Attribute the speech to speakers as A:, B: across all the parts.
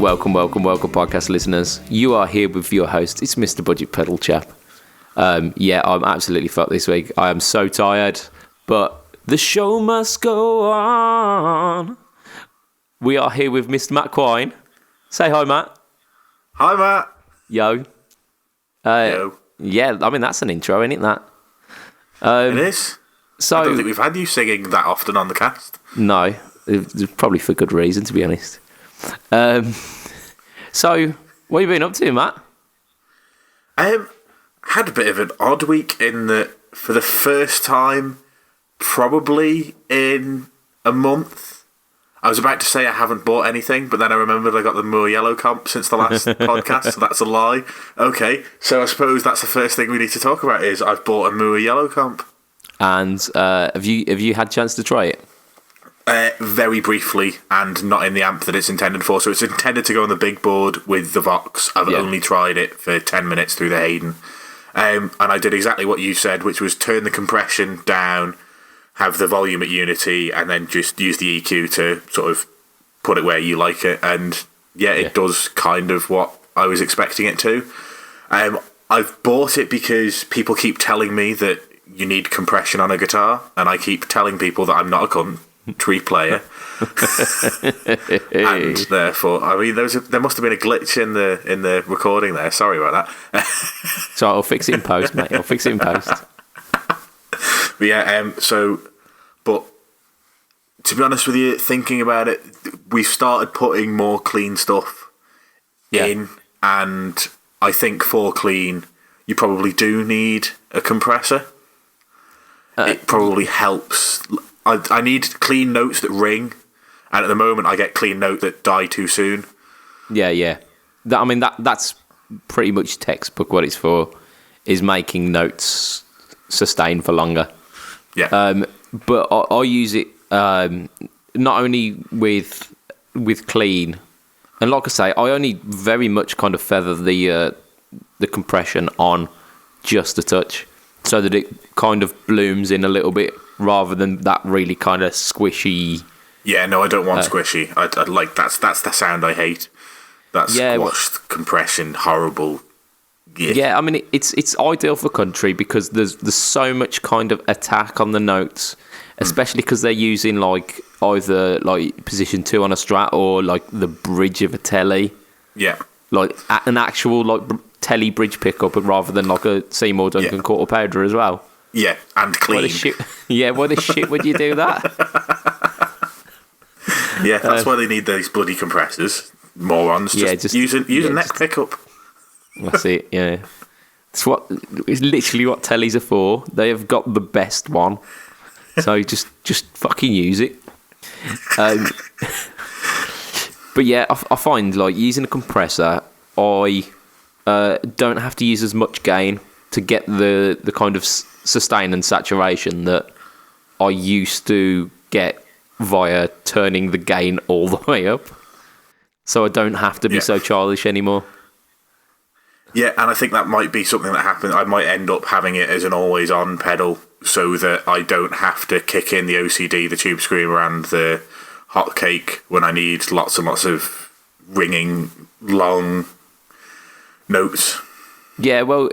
A: Welcome, podcast listeners. You are here with your host. It's Mr. Budget Pedal Chap. I'm absolutely fucked this week. I am so tired, but the show must go on. We are here with Mr. Matt Quine. Say hi, Matt.
B: Hi, Matt.
A: Yo.
B: Yo.
A: Yeah, I mean, that's an intro, isn't it, that?
B: It is.
A: So,
B: I don't think we've had you singing that often on the cast.
A: No, it's probably for good reason, to be honest. So, what have you been up to, Matt?
B: Had a bit of an odd week in that for the first time, probably in a month, I was about to say I haven't bought anything, but then I remembered I got the Moore Yellow comp since the last podcast, so that's a lie. Okay, so I suppose that's the first thing we need to talk about is I've bought a Moore Yellow comp.
A: And have you had a chance to try it?
B: Very briefly, and not in the amp that it's intended for. So it's intended to go on the big board with the Vox. I've only tried it for 10 minutes through the Hayden. And I did exactly what you said, which was turn the compression down, have the volume at unity, and then just use the EQ to sort of put it where you like it. And it does kind of what I was expecting it to. I've bought it because people keep telling me that you need compression on a guitar, and I keep telling people that I'm not a country player. And therefore, I mean, there must have been a glitch in the recording there. Sorry about that.
A: So I'll fix it in post, mate. I'll fix it in post.
B: But but to be honest with you, thinking about it, we've started putting more clean stuff in, and I think for clean, you probably do need a compressor. It probably helps. I need clean notes that ring, and at the moment I get clean notes that die too soon.
A: Yeah. That's pretty much textbook what it's for, is making notes sustain for longer.
B: Yeah.
A: But I use it not only with clean, and like I say, I only very much kind of feather the compression on just a touch, so that it kind of blooms in a little bit, rather than that really kind of squishy. Yeah,
B: no, I don't want squishy. I like that's the sound I hate. That squashed compression, horrible.
A: Yeah, I mean it's ideal for country because there's so much kind of attack on the notes, especially because they're using like either like position 2 on a Strat or like the bridge of a telly.
B: Yeah,
A: like an actual like telly bridge pickup, rather than like a Seymour Duncan quarter powder as well.
B: Yeah, and clean.
A: Why the shit would you do that?
B: Yeah, that's why they need those bloody compressors. Morons. Just use a neck pickup.
A: That's it, yeah. It's literally what tellies are for. They have got the best one. So just fucking use it. But yeah, I find like using a compressor, I don't have to use as much gain to get the kind of sustain and saturation that I used to get via turning the gain all the way up. So I don't have to be so childish anymore.
B: Yeah, and I think that might be something that happens. I might end up having it as an always-on pedal so that I don't have to kick in the OCD, the Tube Screamer, and the Hotcake when I need lots and lots of ringing, long notes. Yeah,
A: well,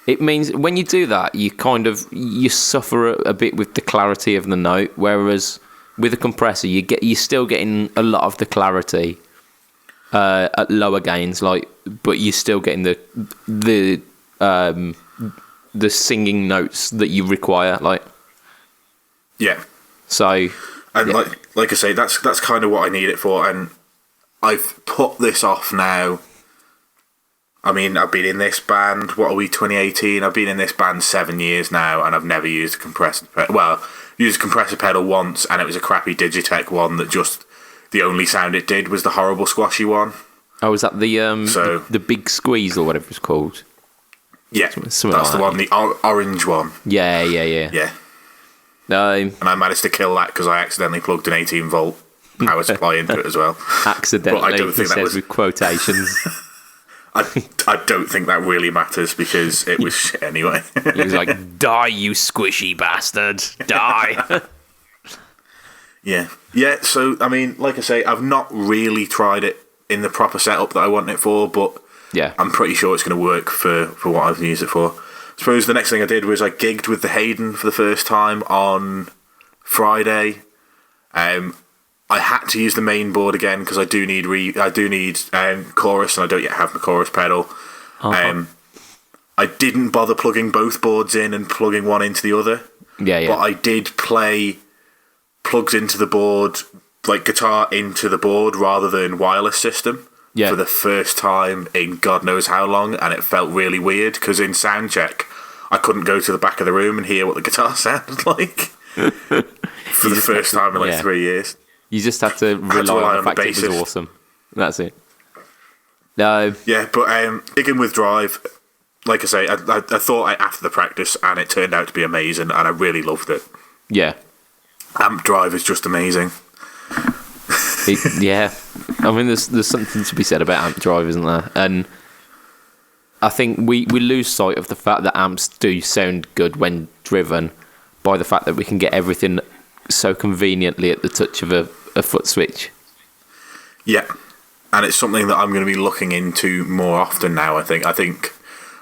A: it means when you do that, you suffer a bit with the clarity of the note, whereas with a compressor, you're still getting a lot of the clarity at lower gains, but you're still getting the singing notes that you require,
B: Yeah.
A: So,
B: and like I say, that's kind of what I need it for, and I've put this off now. I mean, I've been in this band, what are we, 2018? I've been in this band 7 years now, and I've never used a compressor pedal. Well, used a compressor pedal once, and it was a crappy Digitech one that just, the only sound it did was the horrible squashy one.
A: Oh, was that the big squeeze or whatever it's called?
B: Yeah, that's the one, the orange one.
A: Yeah.
B: Yeah. And I managed to kill that because I accidentally plugged an 18-volt power supply into it as well.
A: Accidentally, but I don't think that was with quotations.
B: I don't think that really matters because it was shit anyway.
A: He was like, "Die, you squishy bastard! Die!"
B: Yeah. So I mean, like I say, I've not really tried it in the proper setup that I want it for, but
A: Yeah.
B: I'm pretty sure it's going to work for what I've used it for. I suppose the next thing I did was I gigged with the Hayden for the first time on Friday. I had to use the main board again because I do need chorus, and I don't yet have the chorus pedal.
A: Uh-huh.
B: I didn't bother plugging both boards in and plugging one into the other.
A: Yeah.
B: But I did play plugs into the board, like guitar into the board rather than wireless system.
A: Yeah.
B: For the first time in God knows how long, and it felt really weird because in soundcheck I couldn't go to the back of the room and hear what the guitar sounded like for the first time in 3 years.
A: You just had to rely on the fact it was awesome. That's it. No.
B: Yeah, but gigging with Drive, like I say, I thought after the practice, and it turned out to be amazing, and I really loved it.
A: Yeah.
B: Amp Drive is just amazing.
A: Yeah. I mean, there's something to be said about amp drive, isn't there? And I think we lose sight of the fact that amps do sound good when driven by the fact that we can get everything so conveniently at the touch of a foot switch.
B: Yeah. And it's something that I'm going to be looking into more often now, I think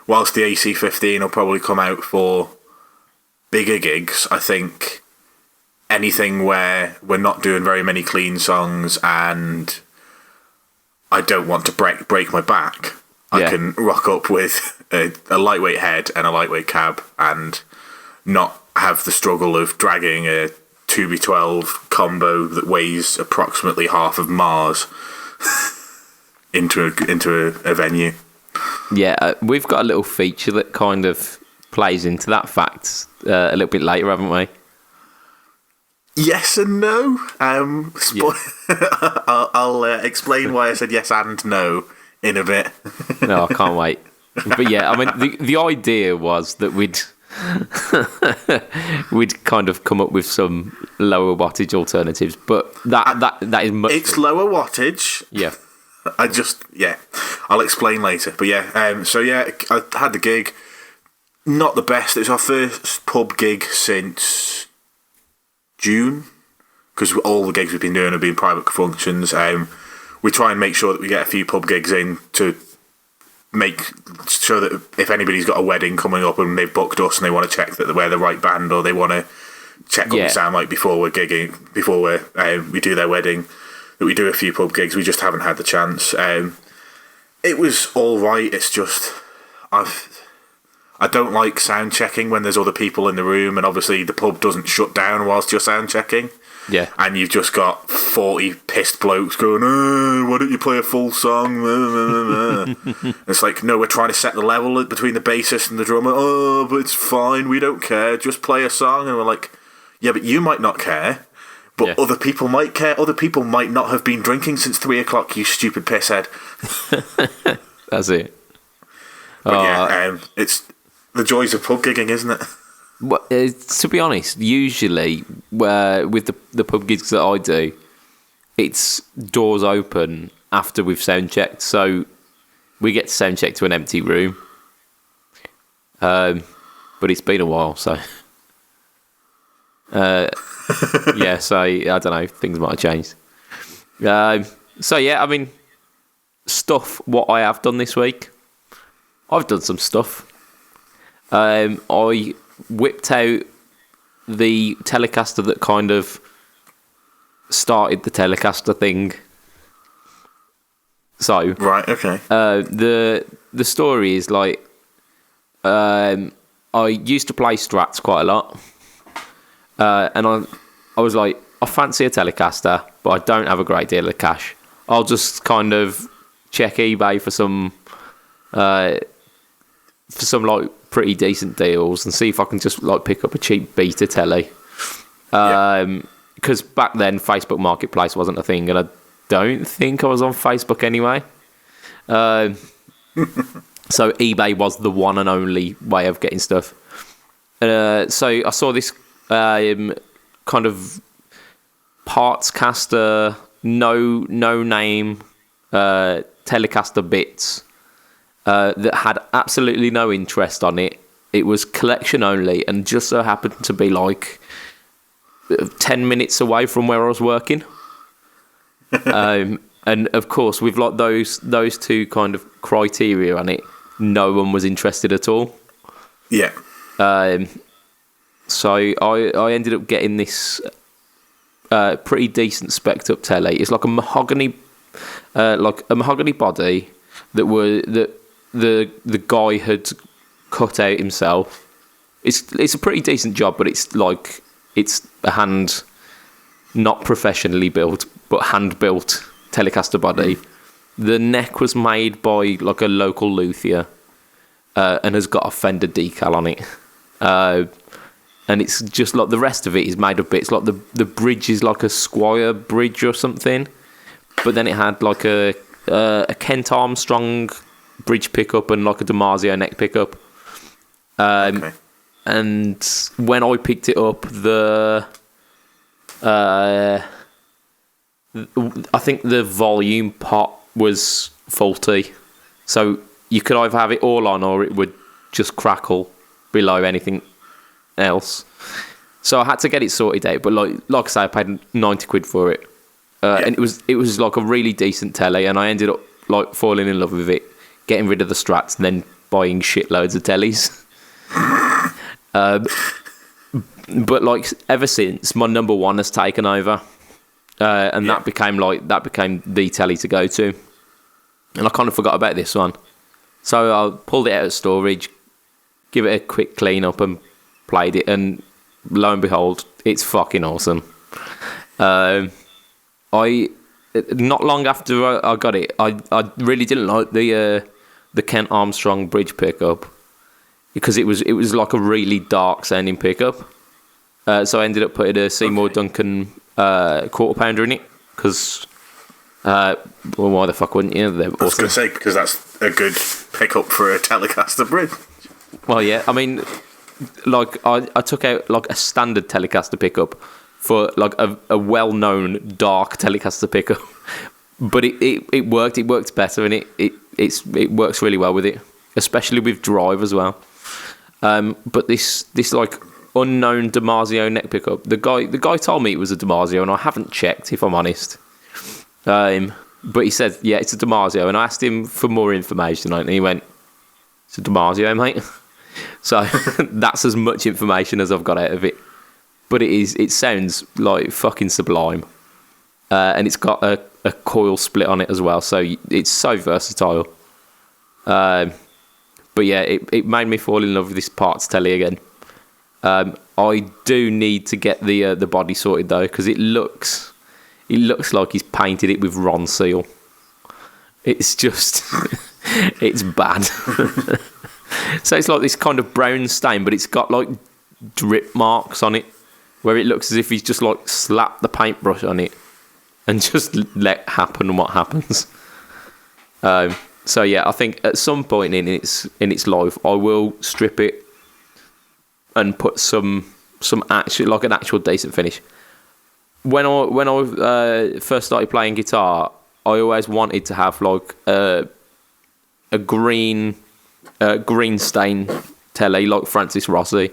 B: whilst the AC-15 will probably come out for bigger gigs, I think anything where we're not doing very many clean songs and I don't want to break my back, I can rock up with a lightweight head and a lightweight cab and not have the struggle of dragging a 2B12 combo that weighs approximately half of Mars into a venue.
A: Yeah, we've got a little feature that kind of plays into that fact a little bit later, haven't we?
B: Yes and no. I'll explain why I said yes and no in a bit.
A: No, I can't wait. But yeah, I mean, the idea was that we'd kind of come up with some lower wattage alternatives, but that is much.
B: It's lower wattage.
A: Yeah.
B: I'll explain later. But I had the gig. Not the best. It was our first pub gig since June, because all the gigs we've been doing have been private functions. We try and make sure that we get a few pub gigs in to make sure that if anybody's got a wedding coming up and they've booked us and they want to check that we're the right band, or they want to check what we sound like before we're gigging, before we do their wedding, that we do a few pub gigs. We just haven't had the chance. It was all right. It's just I don't like sound checking when there's other people in the room, and obviously the pub doesn't shut down whilst you're sound checking.
A: Yeah.
B: And you've just got 40 pissed blokes going, why don't you play a full song? It's like, no, we're trying to set the level between the bassist and the drummer. Oh, but it's fine, we don't care, just play a song. And we're like, yeah, but you might not care, but other people might care. Other people might not have been drinking since 3 o'clock, you stupid pisshead.
A: That's it.
B: But it's the joys of pub gigging, isn't it?
A: Well, to be honest, usually with the pub gigs that I do, it's doors open after we've sound checked, so we get to sound check to an empty room. But it's been a while, so so I don't know, things might have changed. I mean, what I have done this week, I've done some stuff. I whipped out the Telecaster that kind of started the Telecaster thing. So
B: right, okay.
A: The story is like, I used to play Strats quite a lot, and I was like, I fancy a Telecaster, but I don't have a great deal of cash. I'll just kind of check eBay for some like pretty decent deals and see if I can just like pick up a cheap beta telly. Because back then Facebook Marketplace wasn't a thing, and I don't think I was on Facebook anyway. So eBay was the one and only way of getting stuff. So I saw this kind of parts caster, no name Telecaster bits. That had absolutely no interest on it. It was collection only, and just so happened to be like 10 minutes away from where I was working. And And of course, with like those two kind of criteria on it, no one was interested at all.
B: Yeah.
A: So I ended up getting this pretty decent spec'd up telly. It's like a mahogany body that the guy had cut out himself. It's a pretty decent job, but it's a hand, not professionally built, but hand built Telecaster body. The neck was made by like a local luthier, and has got a Fender decal on it. And it's just like the rest of it is made of bits. Like the bridge is like a Squire bridge or something, but then it had like a Kent Armstrong bridge pickup and like a DiMarzio neck pickup.
B: Okay.
A: And when I picked it up, I think the volume pot was faulty, so you could either have it all on or it would just crackle below anything else. So I had to get it sorted out. But like I say, I paid 90 quid for it, and it was like a really decent telly, and I ended up like falling in love with it, getting rid of the Strats, and then buying shitloads of tellies. But like ever since, my number one has taken over, and that became the telly to go to, and I kind of forgot about this one. So I pulled it out of storage, give it a quick clean up, and played it, and lo and behold, it's fucking awesome. I not long after I got it, I really didn't like the Kent Armstrong bridge pickup, because it was like a really dark sounding pickup. So I ended up putting a Seymour Duncan quarter pounder in it, because well, why the fuck wouldn't you? I
B: was going to say, because that's a good pickup for a Telecaster bridge.
A: Well, yeah, I mean, like I took out like a standard Telecaster pickup for like a well-known dark Telecaster pickup, but it worked. It worked better, and it works really well with it, especially with drive as well. But this like unknown DiMarzio neck pickup, the guy told me it was a DiMarzio, and I haven't checked, if I'm honest. But he said, yeah, it's a DiMarzio, and I asked him for more information, and he went, it's a DiMarzio, mate. So that's as much information as I've got out of it. But it sounds like fucking sublime. And it's got a coil split on it as well, so it's so versatile. But yeah, it made me fall in love with this parts telly again. I do need to get the body sorted though, because it looks like he's painted it with Ron Seal. It's just it's bad. So it's like this kind of brown stain, but it's got like drip marks on it, where it looks as if he's just like slapped the paintbrush on it and just let happen what happens. So yeah, I think at some point in its life, I will strip it and put some actual, like an actual decent finish. When I first started playing guitar, I always wanted to have like a green stain telly like Francis Rossi.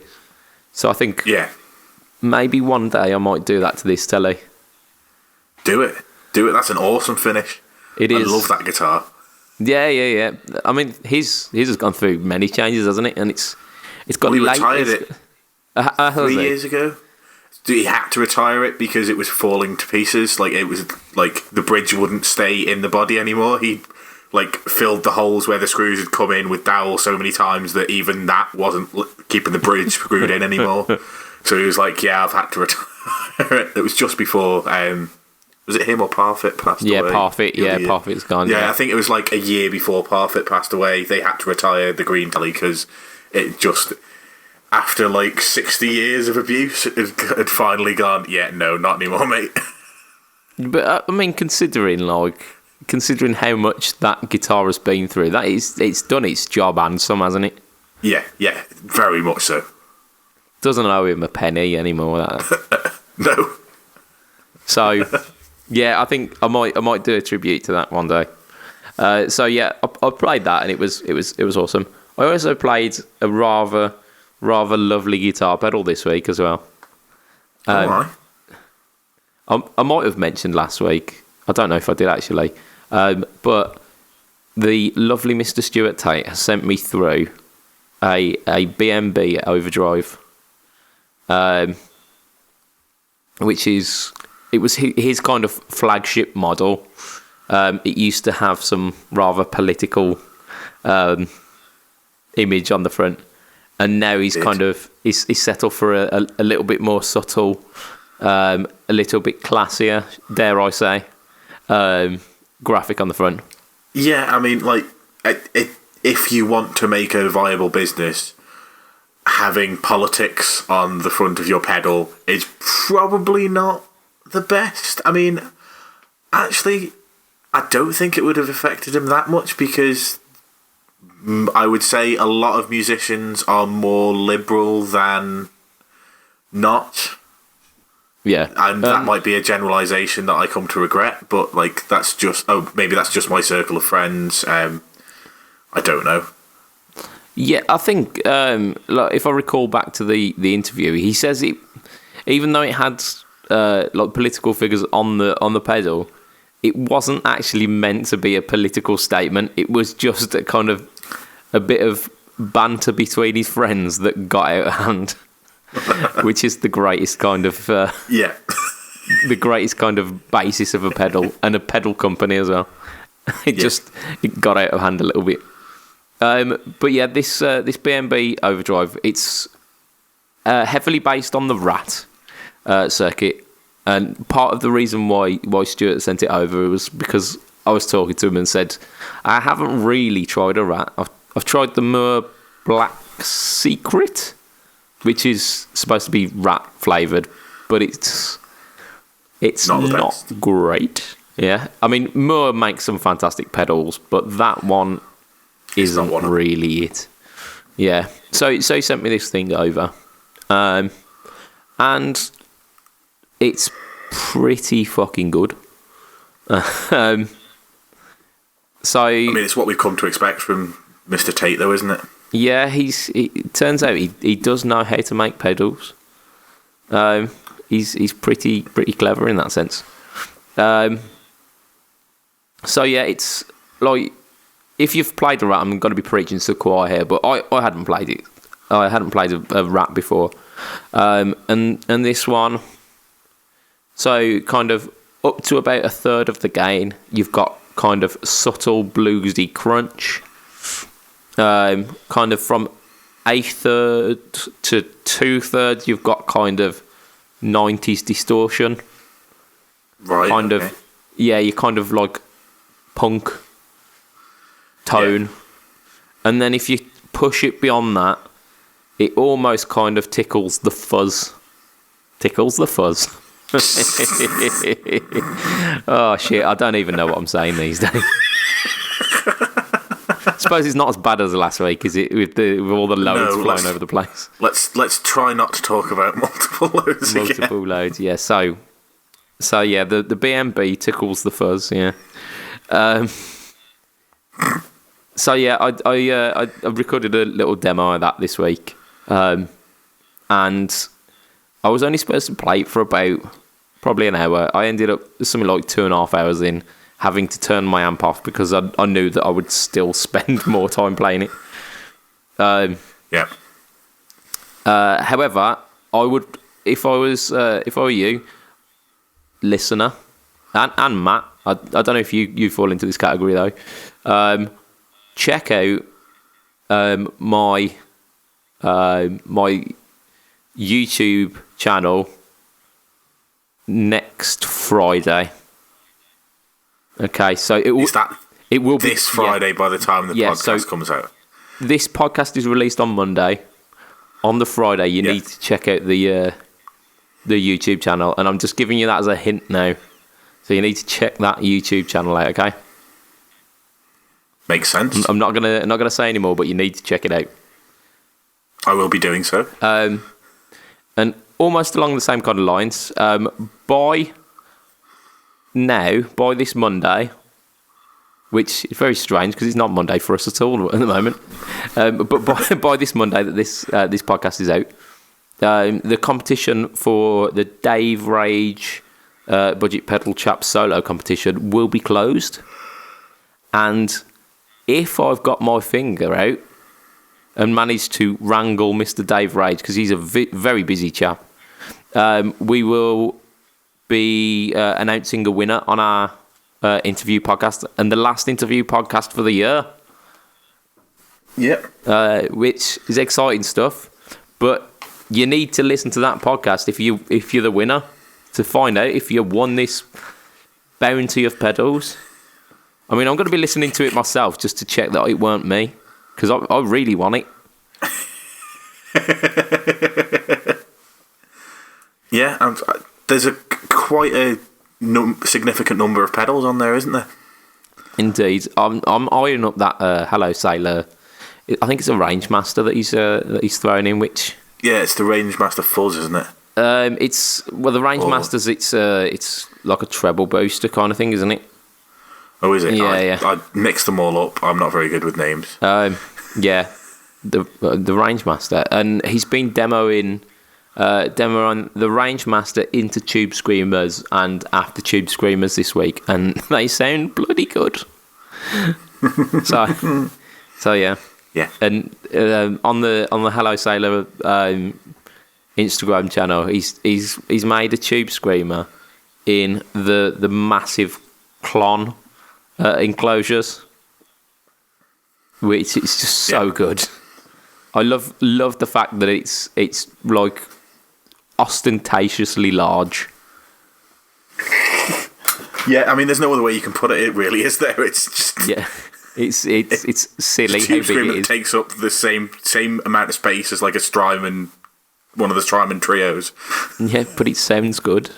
A: So I think maybe one day I might do that to this telly.
B: Do it. That's an awesome finish.
A: It is.
B: I love that guitar.
A: Yeah. I mean, his has gone through many changes, hasn't it? And it's got.
B: Well, he retired it 3 years ago. He had to retire it because it was falling to pieces. Like, it was like the bridge wouldn't stay in the body anymore. He like filled the holes where the screws had come in with dowel so many times that even that wasn't keeping the bridge screwed in anymore. So he was like, "Yeah, I've had to retire it." It was just before. Was it him or Parfit passed away?
A: Parfit. Yeah, Parfit's gone.
B: Yeah, I think it was like a year before Parfit passed away. They had to retire the green telly because it just, after like 60 years of abuse, it had finally gone, yeah, no, not anymore, mate.
A: But I mean, considering how much that guitar has been through, it's done its job and some, hasn't it?
B: Yeah, very much so.
A: Doesn't owe him a penny anymore. That.
B: No.
A: So, yeah, I think I might do a tribute to that one day. So yeah, I played that, and it was awesome. I also played a rather lovely guitar pedal this week as well. I might have mentioned last week. I don't know if I did actually. But the lovely Mr. Stuart Tate has sent me through a B&B Overdrive, which was his kind of flagship model. It used to have some rather political image on the front, and now he's he's settled for a little bit more subtle, a little bit classier, dare I say, graphic on the front.
B: Yeah, I mean, like, if you want to make a viable business, having politics on the front of your pedal is probably not the best. I mean, actually, I don't think it would have affected him that much, because I would say a lot of musicians are more liberal than not.
A: Yeah.
B: And that might be a generalisation that I come to regret, but, like, maybe that's just my circle of friends. I don't know.
A: Yeah, I think, like, if I recall back to the interview, he says it, even though it had like political figures on the pedal, it wasn't actually meant to be a political statement. It was just a kind of a bit of banter between his friends that got out of hand, which is the greatest kind of the greatest kind of basis of a pedal, and a pedal company as well. It got out of hand a little bit. But yeah, this B&B Overdrive, it's heavily based on the Rat circuit, and part of the reason why Stuart sent it over was because I was talking to him and said, I haven't really tried a Rat. I've tried the Moore Black Secret, which is supposed to be Rat flavoured, but it's not great. Yeah, I mean, Moore makes some fantastic pedals, but that one isn't really it. Yeah, so he sent me this thing over, and it's pretty fucking good. So
B: I mean, it's what we've come to expect from Mr. Tate, though, isn't it?
A: Yeah, it turns out he does know how to make pedals. He's pretty clever in that sense. So yeah, it's like, if you've played a Rat, I'm going to be preaching to the choir here, but I hadn't played it. I hadn't played a Rat before, and this one. So kind of up to about a third of the gain, you've got kind of subtle bluesy crunch. Kind of from a third to 2/3, you've got kind of 90s distortion.
B: Right.
A: Kind of, yeah, you're kind of like punk tone. Yeah. And then if you push it beyond that, it almost kind of tickles the fuzz. Oh shit, I don't even know what I'm saying these days. I suppose it's not as bad as last week, is it? With all the loads flying over the place.
B: Let's try not to talk about multiple loads.
A: Loads, yeah. So yeah, the B&B tickles the fuzz, yeah. So yeah, I recorded a little demo of that this week, and I was only supposed to play it for about probably an hour. I ended up something like 2.5 hours in, having to turn my amp off because I knew that I would still spend more time playing it.
B: Yeah.
A: However, I would, if I were you, listener, and Matt, I don't know if you fall into this category though. Check out my YouTube channel next Friday. Okay, so it will be
B: this Friday, by the time the podcast comes out.
A: This podcast is released on Monday. On the Friday, you need to check out the YouTube channel, and I'm just giving you that as a hint now. So you need to check that YouTube channel out. Okay.
B: Makes sense.
A: I'm not gonna say any more, but you need to check it out.
B: I will be doing so.
A: And almost along the same kind of lines, by this Monday, which is very strange because it's not Monday for us at all at the moment, but by this Monday that this podcast is out, the competition for the Dave Rage Budget Pedal Chaps solo competition will be closed. And if I've got my finger out and managed to wrangle Mr. Dave Rage, because he's a very busy chap, we will be announcing a winner on our interview podcast, and the last interview podcast for the year.
B: Yep.
A: Which is exciting stuff. But you need to listen to that podcast if you're the winner to find out if you won this bounty of pedals. I mean, I'm going to be listening to it myself just to check that it weren't me, because I really want it.
B: Yeah, and there's quite a significant number of pedals on there, isn't there?
A: Indeed, I'm eyeing up that Hello Sailor. I think it's a Rangemaster that he's thrown in. Which
B: it's the Rangemaster Fuzz, isn't it?
A: It's the Rangemasters. It's like a treble booster kind of thing, isn't it?
B: Oh, is it?
A: Yeah.
B: I mixed them all up. I'm not very good with names.
A: Yeah, the Rangemaster, and he's been demoing the Rangemaster into Tube Screamers and after Tube Screamers this week, and they sound bloody good. so yeah.
B: Yeah.
A: And on the Hello Sailor Instagram channel, he's made a Tube Screamer in the massive Klon enclosures, which is just so good. I love the fact that it's like ostentatiously large.
B: Yeah, I mean, there's no other way you can put it. It really is there. It's just
A: It's silly how big it is.
B: Takes up the same amount of space as like a Strymon, one of the Strymon trios.
A: Yeah, but it sounds good.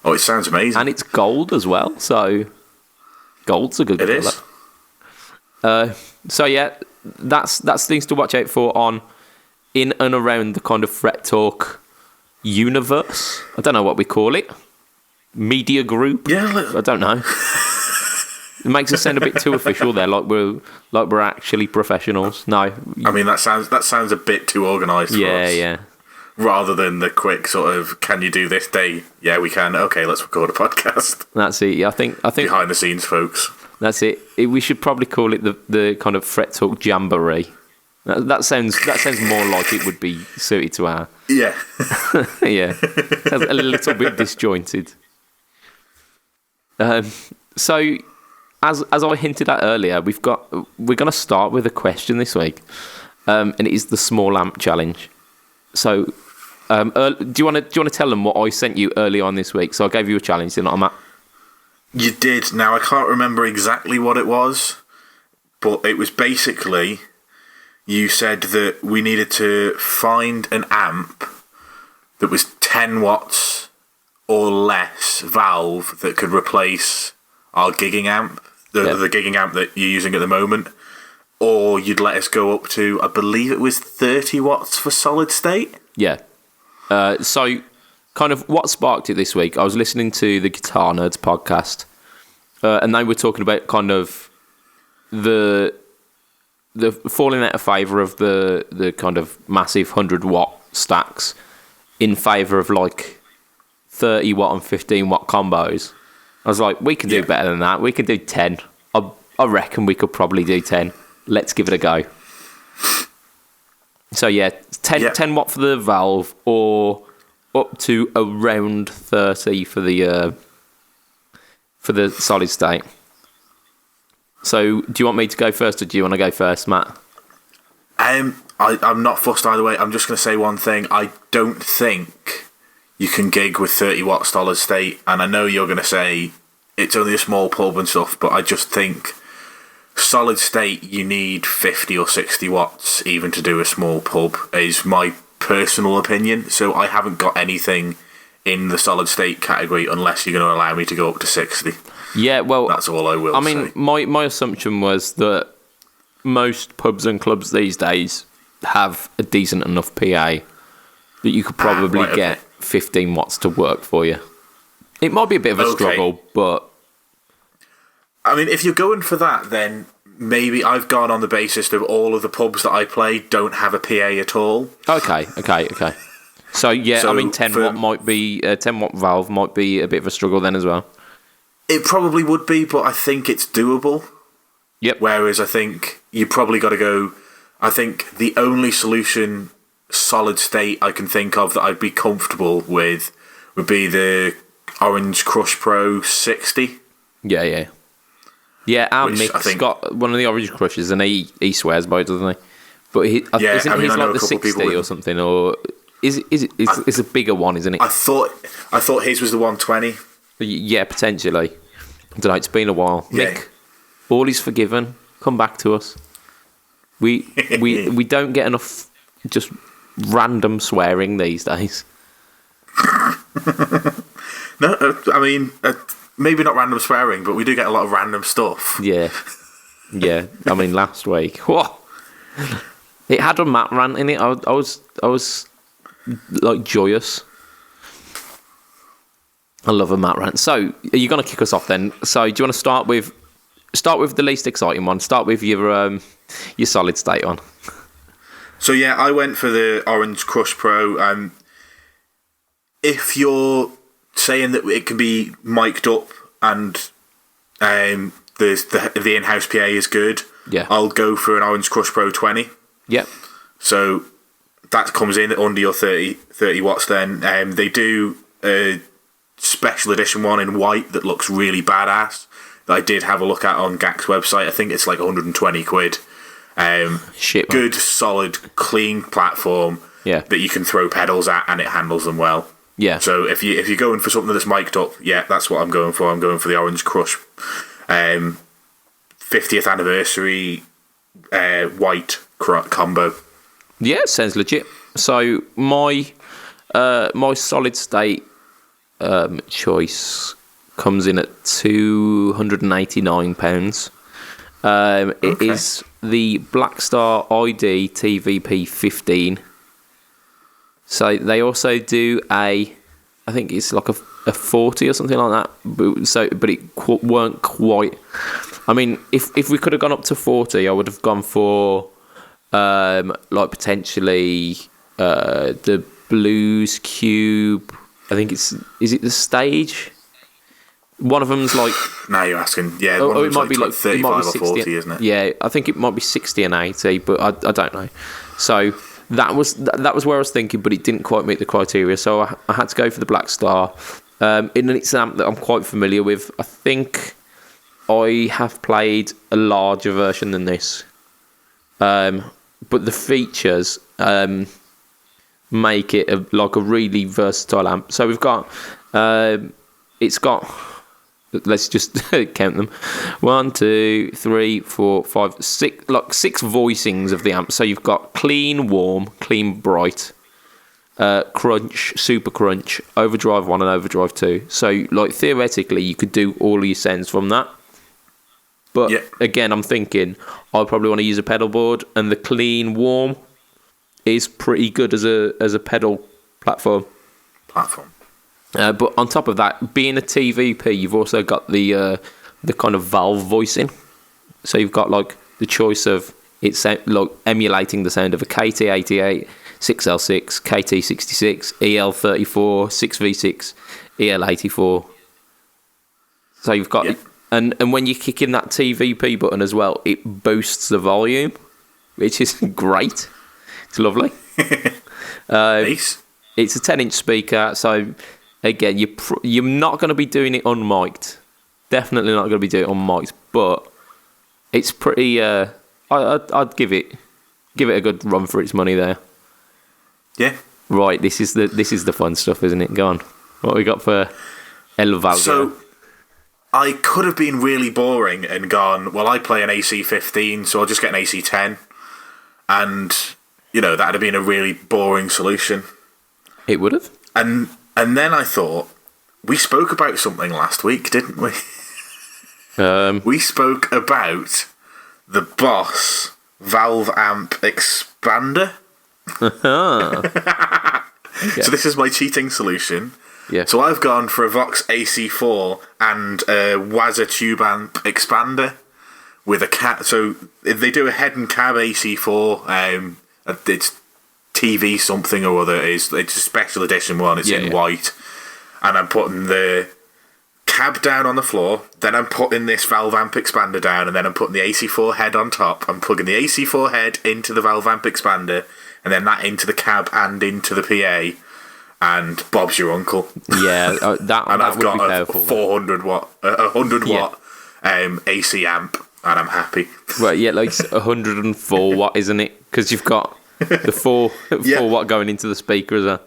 B: Oh, it sounds amazing,
A: and it's gold as well. So gold's a good colour.
B: It is.
A: So yeah, that's things to watch out for in and around the kind of Fret Talk universe. I don't know what we call it. Media group.
B: Yeah,
A: I don't know. It makes us sound a bit too official there, like we're actually professionals. No,
B: I mean that sounds a bit too organised.
A: Yeah,
B: for us.
A: yeah.
B: Rather than the quick sort of, can you do this day? Yeah, we can. Okay, let's record a podcast.
A: That's it. I think
B: behind the scenes, folks.
A: That's it. We should probably call it the kind of Fret Talk Jamboree. That sounds more like it would be suited to our.
B: Yeah.
A: Yeah. Sounds a little bit disjointed. So, as I hinted at earlier, we're going to start with a question this week, and it is the small amp challenge. So, do you want to tell them what I sent you early on this week? So I gave you a challenge, didn't I, Matt?
B: You did. Now I can't remember exactly what it was, but it was basically you said that we needed to find an amp that was 10 watts or less valve that could replace our gigging amp, the gigging amp that you're using at the moment, or you'd let us go up to, I believe it was 30 watts for solid state.
A: Yeah. So, kind of what sparked it this week, I was listening to the Guitar Nerds podcast, and they were talking about kind of the falling out of favour of the kind of massive 100-watt stacks in favour of like 30-watt and 15-watt combos. I was like, we can do better than that. We can do 10. I reckon we could probably do 10. Let's give it a go. So yeah, 10 watt for the valve, or up to around 30 for the solid state. So do you want me to go first, or do you want to go first, Matt?
B: I'm not fussed either way. I'm just going to say one thing. I don't think you can gig with 30 watt solid state, and I know you're going to say it's only a small pub and stuff, but I just think solid state you need 50 or 60 watts even to do a small pub, is my personal opinion. So I haven't got anything in the solid state category unless you're going to allow me to go up to 60.
A: Yeah, well,
B: that's all I will say.
A: I mean, my assumption was that most pubs and clubs these days have a decent enough PA that you could probably get 15 watts to work for you. It might be a bit of a struggle, but
B: I mean, if you're going for that, then maybe I've gone on the basis of all of the pubs that I play don't have a PA at all.
A: Okay. So yeah, I mean 10
B: for-
A: watt might be 10 watt valve might be a bit of a struggle then as well.
B: It probably would be, but I think it's doable.
A: Yep.
B: Whereas I think you probably got to go. I think the only solution, solid state, I can think of that I'd be comfortable with would be the Orange Crush Pro 60.
A: Yeah. Our
B: Which I
A: Mick's
B: think-
A: got one of the Orange Crushes, and he swears by it, doesn't he? But isn't
B: I
A: his
B: know
A: like
B: a
A: the
B: couple
A: 60
B: people
A: or
B: with-
A: something, or it's a bigger one, isn't it?
B: I thought his was the 120.
A: Yeah, potentially. I don't know. It's been a while.
B: Yeah.
A: Mick, all is forgiven. Come back to us. We don't get enough just random swearing these days.
B: No, I mean maybe not random swearing, but we do get a lot of random stuff.
A: Yeah. I mean, last week, whoa, it had a Matt rant in it. I was like joyous. I love a Matt rant. So, are you going to kick us off then? So, do you want to start with the least exciting one? Start with your solid state one.
B: So yeah, I went for the Orange Crush Pro. If you're saying that it can be mic'd up and the in-house PA is good,
A: Yeah.
B: I'll go for an Orange Crush Pro 20.
A: Yep.
B: So that comes in under your 30 watts then. They do a special edition one in white that looks really badass that I did have a look at on GAC's website. I think it's like 120 quid.
A: Shit, man.
B: Good, solid, clean platform
A: Yeah.
B: that you can throw pedals at and it handles them well.
A: Yeah.
B: So if you're going for something that's mic'd up, yeah, that's what I'm going for. I'm going for the Orange Crush 50th anniversary white combo.
A: Yeah, sounds legit. So my solid state choice comes in at £289. It is the Blackstar ID TVP 15. So they also do I think it's like a 40 or something like that. But it weren't quite. I mean, if we could have gone up to 40, I would have gone for like potentially the Blues Cube. I think is it the Stage? One of them's like.
B: Now you're asking, yeah. One of
A: Oh, it
B: them's
A: might be like
B: 35 or 40, isn't it?
A: Yeah, I think it might be 60 and 80, but I don't know. So that was where I was thinking, but it didn't quite meet the criteria. So I had to go for the Black Star. And it's an amp that I'm quite familiar with. I think I have played a larger version than this, but the features make it a really versatile amp. So we've got it's got. Let's just count them. 1, 2, 3, 4, 5, 6. Like 6 voicings of the amp. So you've got clean, warm, clean, bright, crunch, super crunch, overdrive 1 and overdrive 2. So like theoretically, you could do all of your sends from that. But again, I'm thinking I probably want to use a pedal board, and the clean, warm is pretty good as a pedal platform. But on top of that, being a TVP, you've also got the kind of valve voicing. So you've got like the choice of it's like emulating the sound of a KT88, 6L6, KT66, EL34, 6V6, EL84. So you've got, and when you kick in that TVP button as well, it boosts the volume, which is great. It's lovely.
B: Nice.
A: It's a 10-inch speaker, so. Again, you're not going to be doing it unmiked. Definitely not going to be doing it unmiked, but it's pretty. I'd give it a good run for its money there.
B: Yeah.
A: Right. This is the fun stuff, isn't it? Go on. What we got for El Valgo?
B: So I could have been really boring and gone. Well, I play an AC15, so I'll just get an AC10, and that'd have been a really boring solution.
A: It would have.
B: And then I thought, we spoke about something last week, didn't we? We spoke about the Boss Valve Amp Expander.
A: Okay.
B: So this is my cheating solution.
A: Yeah.
B: So I've gone for a Vox AC4 and a Waza Tube Amp Expander with a cat. So they do a head and cab AC4. It's TV something or other. It's a special edition one. It's in white. And I'm putting the cab down on the floor, then I'm putting this valve amp expander down, and then I'm putting the AC4 head on top. I'm plugging the AC4 head into the valve amp expander, and then that into the cab and into the PA, and Bob's your uncle.
A: Yeah, that
B: and
A: that
B: I've
A: would
B: got
A: be
B: a
A: powerful.
B: 400 watt, 100 watt AC amp, and I'm happy.
A: Well, yeah, like 104 watt, isn't it? Because you've got the 4 watt going into the speaker as well.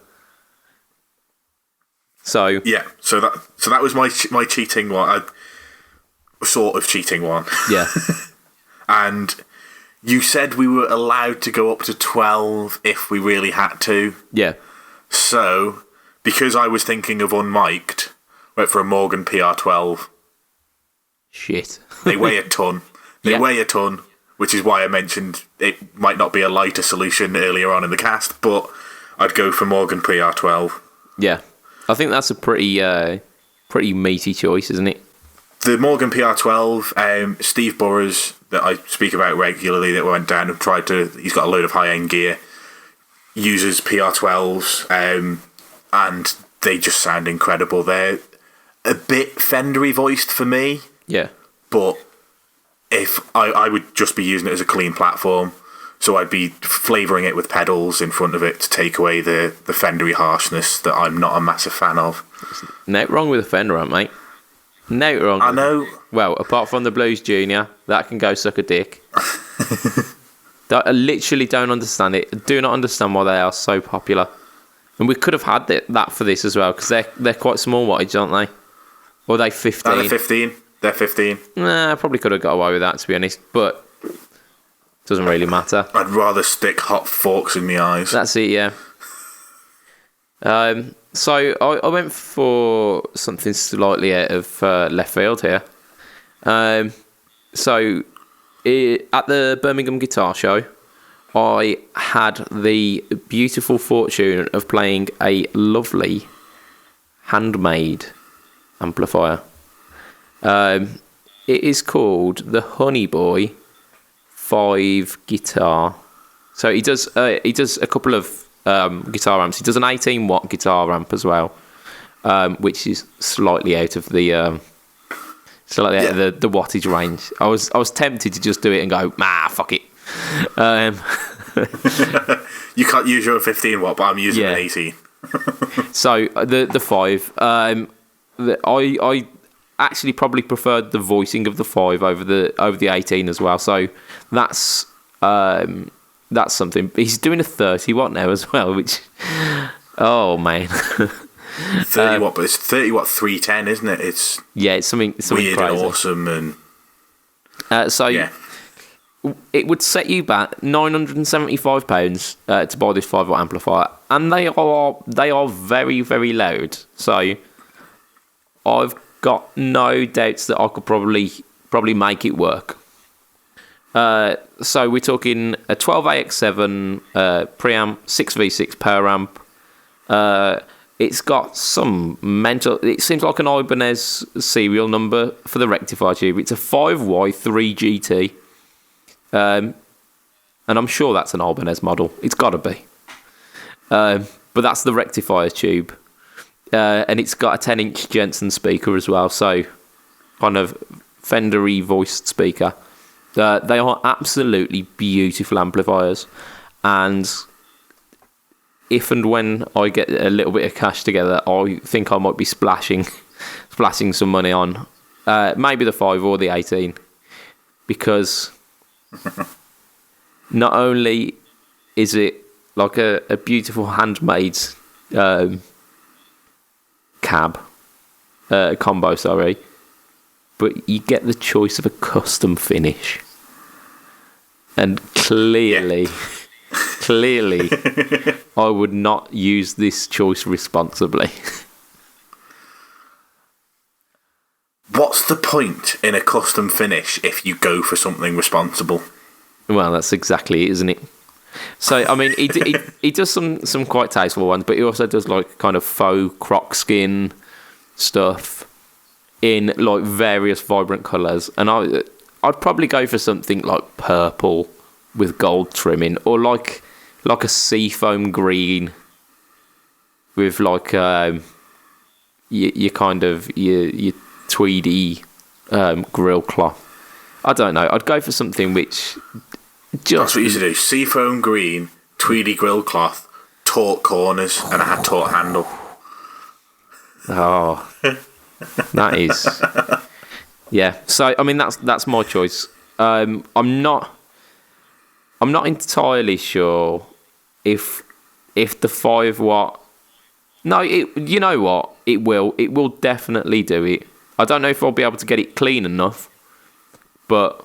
A: So
B: yeah, so that was my cheating one, sort of cheating one.
A: Yeah.
B: And you said we were allowed to go up to 12 if we really had to.
A: Yeah.
B: So because I was thinking of unmiked, went for a Morgan PR12.
A: Shit.
B: They weigh a ton. They weigh a ton, which is why I mentioned it might not be a lighter solution earlier on in the cast, but I'd go for Morgan PR12.
A: Yeah. I think that's a pretty meaty choice, isn't it?
B: The Morgan PR12, Steve Burrows, that I speak about regularly, that went down and he's got a load of high-end gear, uses PR12s, and they just sound incredible. They're a bit Fendery voiced for me.
A: Yeah.
B: But if I would just be using it as a clean platform, so I'd be flavouring it with pedals in front of it to take away the Fendery harshness that I'm not a massive fan of.
A: No wrong with a Fender amp, mate. No wrong.
B: I know.
A: Well, apart from the Blues Junior, that can go suck a dick. I literally don't understand it. I do not understand why they are so popular. And we could have had that for this as well, because they're quite small wattage, aren't they? Or are they 15?
B: They're 15. They're 15.
A: Nah, I probably could have got away with that, to be honest. But doesn't really matter.
B: I'd rather stick hot forks in my eyes.
A: That's it, yeah. So I went for something slightly out of left field here. At the Birmingham Guitar Show, I had the beautiful fortune of playing a lovely handmade amplifier. It is called the Honey Boy 5 guitar. So he does a couple of guitar amps. He does an 18 watt guitar amp as well, which is slightly out of the the wattage range. I was tempted to just do it and go, fuck it.
B: You can't use your 15 watt, but I'm using an 18.
A: So the 5. I actually probably preferred the voicing of the 5 over the 18 as well. So that's something. He's doing a 30 watt now as well, which man.
B: 30 watt, but it's 30 watt 310, isn't it? It's
A: something
B: weird
A: crazy.
B: And awesome, and
A: it would set you back £975 to buy this 5 watt amplifier, and they are very, very loud. So I've got no doubts that I could probably make it work. So we're talking a 12AX7 preamp, 6V6 power amp. It's got some mental. It seems like an Ibanez serial number for the rectifier tube. It's a 5Y3GT, and I'm sure that's an Ibanez model. It's got to be. But that's the rectifier tube, and it's got a 10-inch Jensen speaker as well. So kind of Fendery voiced speaker. They are absolutely beautiful amplifiers, and if and when I get a little bit of cash together, I think I might be splashing some money on maybe the 5 or the 18, because not only is it like a beautiful handmade combo, but you get the choice of a custom finish. And clearly, I would not use this choice responsibly.
B: What's the point in a custom finish if you go for something responsible?
A: Well, that's exactly it, isn't it? So, I mean, he does some quite tasteful ones, but he also does like kind of faux croc skin stuff in like various vibrant colours, and I'd probably go for something like purple with gold trimming, or like like a seafoam green with like your kind of your tweedy grill cloth. I don't know. I'd go for something which just...
B: That's what you used to do. Seafoam green, tweedy grill cloth, taut corners, and I had taut handle.
A: Oh, that is... Yeah. So I mean, that's my choice. I'm not entirely sure if the 5-watt. No, you know what? It will definitely do it. I don't know if I'll be able to get it clean enough, but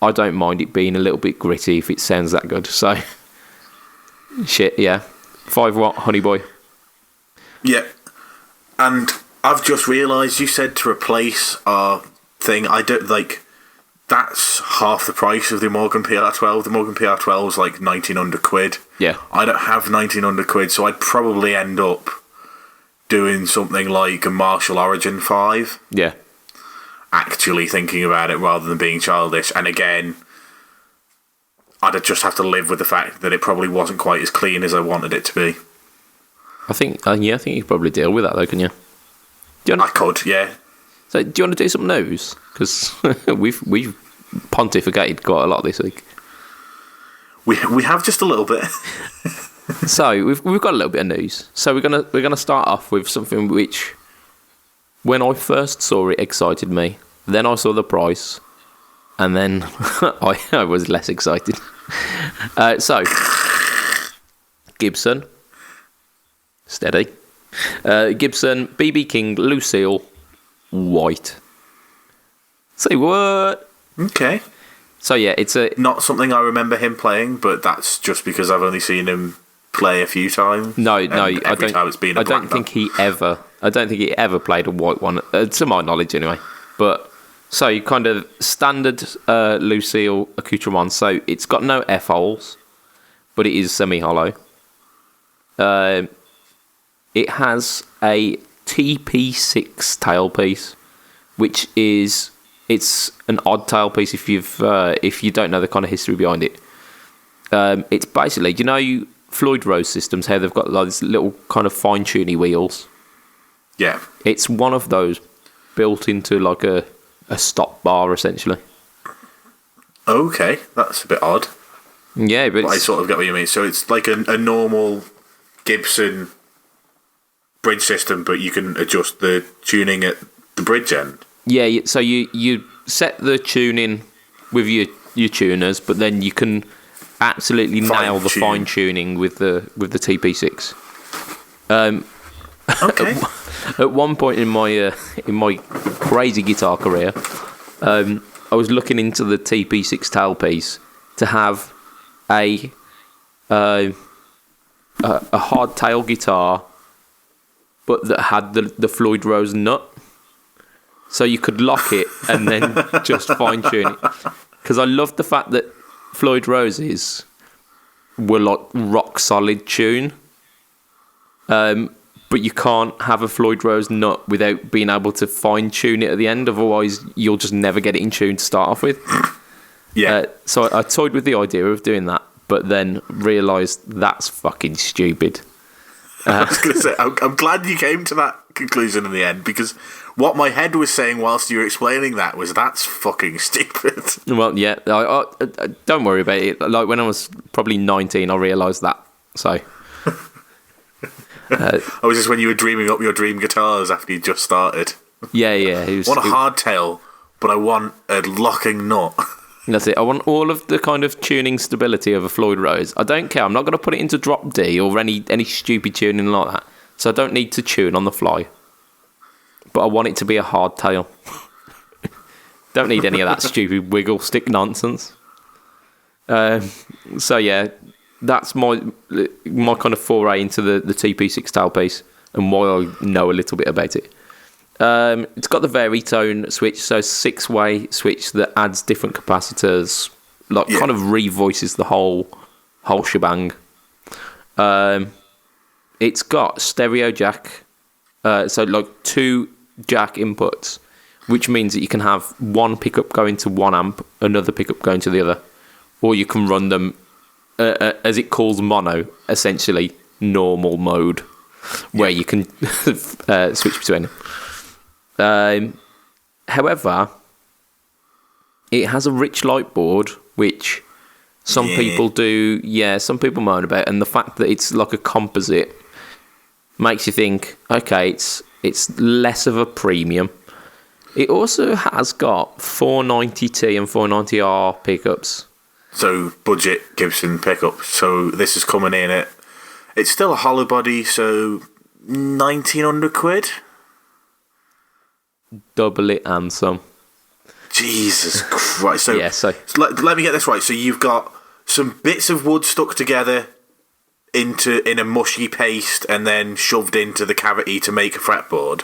A: I don't mind it being a little bit gritty if it sounds that good. So, shit, yeah. 5-watt, honey boy.
B: Yeah. And I've just realised you said to replace our thing. I don't like. That's half the price of the Morgan PR12. The Morgan PR12 is like 1,900 quid.
A: Yeah.
B: I don't have 1,900 quid, so I'd probably end up doing something like a Marshall Origin 5.
A: Yeah.
B: Actually thinking about it rather than being childish. And again, I'd just have to live with the fact that it probably wasn't quite as clean as I wanted it to be.
A: I think you could probably deal with that though, can you?
B: I could, yeah.
A: So, do you want to do some news? Because we've pontificated quite a lot this week.
B: We have just a little bit.
A: So we've got a little bit of news. So we're gonna start off with something which, when I first saw it, excited me. Then I saw the price, and then I was less excited. So Gibson, steady. Gibson BB King Lucille White. Say what?
B: Okay.
A: So yeah, it's
B: not something I remember him playing, but that's just because I've only seen him play a few times.
A: No, I don't.
B: Time it's been
A: I don't think he ever played a white one, to my knowledge, anyway. But so you kind of standard Lucille accoutrement. So it's got no F holes, but it is semi-hollow. It has a TP6 tailpiece, which is it's an odd tailpiece if you don't know the kind of history behind it. It's basically, do you know Floyd Rose systems, how they've got like these little kind of fine-tuning wheels?
B: Yeah.
A: It's one of those built into like a stop bar, essentially.
B: Okay, that's a bit odd.
A: Yeah, but
B: I sort of get what you mean. So it's like a normal Gibson bridge system, but you can adjust the tuning at the bridge end.
A: Yeah, so you set the tuning with your tuners, but then you can absolutely nail the fine tuning with the TP6.
B: Okay.
A: At one point in my crazy guitar career, I was looking into the TP6 tailpiece to have a hardtail guitar, but that had the Floyd Rose nut, so you could lock it and then just fine tune it. Because I loved the fact that Floyd Roses were like rock solid tune, but you can't have a Floyd Rose nut without being able to fine tune it at the end. Otherwise, you'll just never get it in tune to start off with.
B: Yeah.
A: So I toyed with the idea of doing that, but then realised that's fucking stupid.
B: I was going to say, I'm glad you came to that conclusion in the end, because what my head was saying whilst you were explaining that was, that's fucking stupid.
A: Well, yeah, I don't worry about it. Like when I was probably 19, I realised that. So,
B: was this when you were dreaming up your dream guitars after you just started?
A: Yeah.
B: I want a hardtail, but I want a locking nut.
A: That's it. I want all of the kind of tuning stability of a Floyd Rose. I don't care. I'm not going to put it into drop D or any stupid tuning like that. So I don't need to tune on the fly. But I want it to be a hardtail. Don't need any of that stupid wiggle stick nonsense. So yeah, that's my kind of foray into the TP6 tailpiece and why I know a little bit about it. It's got the Veritone switch, so 6-way switch that adds different capacitors, kind of revoices the whole shebang. It's got stereo jack, so like 2 jack inputs, which means that you can have one pickup going to one amp, another pickup going to the other, or you can run them as it calls mono, essentially normal mode, where you can switch between them. However, it has a rich light board, which some people do. Yeah, some people moan about, and the fact that it's like a composite makes you think, okay, it's less of a premium. It also has got 490T and 490R pickups.
B: So budget Gibson pickups. So this is coming in at, it's still a hollow body, so 1,900 quid.
A: Double it and some.
B: Jesus Christ! So,
A: yeah, so
B: let me get this right. So you've got some bits of wood stuck together in a mushy paste and then shoved into the cavity to make a fretboard.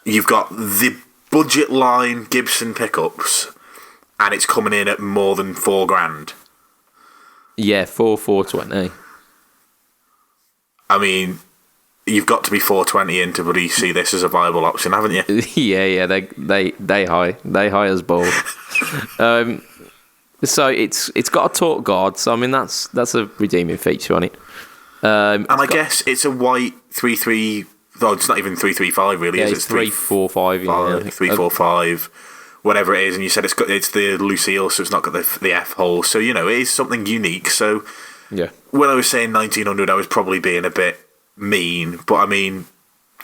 B: You've got the budget line Gibson pickups, and it's coming in at more than $4,000.
A: Yeah, 420.
B: I mean, you've got to be 420 in to really see this as a viable option, haven't you?
A: yeah, they high as ball. So it's got a torque guard. So I mean that's a redeeming feature on it.
B: And I guess it's a white 3.3. No, it's not even 3.35 really.
A: Yeah,
B: is it?
A: It's 3.45.
B: 3.45, whatever it is. And you said it's the Lucille, so it's not got the F hole. So it is something unique. So
A: yeah,
B: when I was saying 1,900, I was probably being a bit mean, but I mean,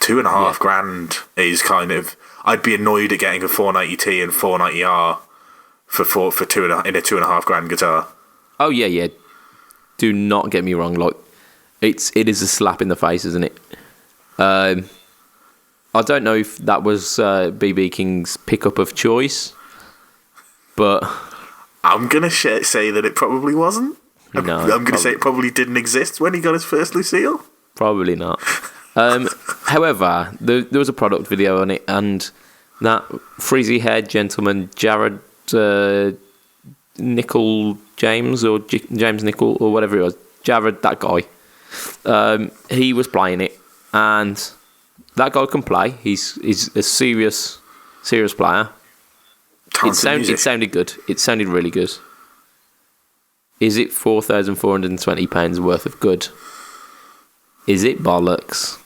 B: $2,500 is kind of. I'd be annoyed at getting a 490T and 490R for in a $2,500 guitar.
A: Oh yeah. Do not get me wrong. Like it is a slap in the face, isn't it? I don't know if that was BB King's pickup of choice, but
B: I'm gonna say that it probably wasn't.
A: No,
B: I'm gonna say it probably didn't exist when he got his first Lucille.
A: Probably not. However, there was a product video on it, and that frizzy-haired gentleman, Jared Nickel James, or James Nickel, or whatever it was, Jared, that guy, he was playing it, and that guy can play. He's a serious player. It sounded good. It sounded really good. Is it £4,420 worth of good? Is it bollocks?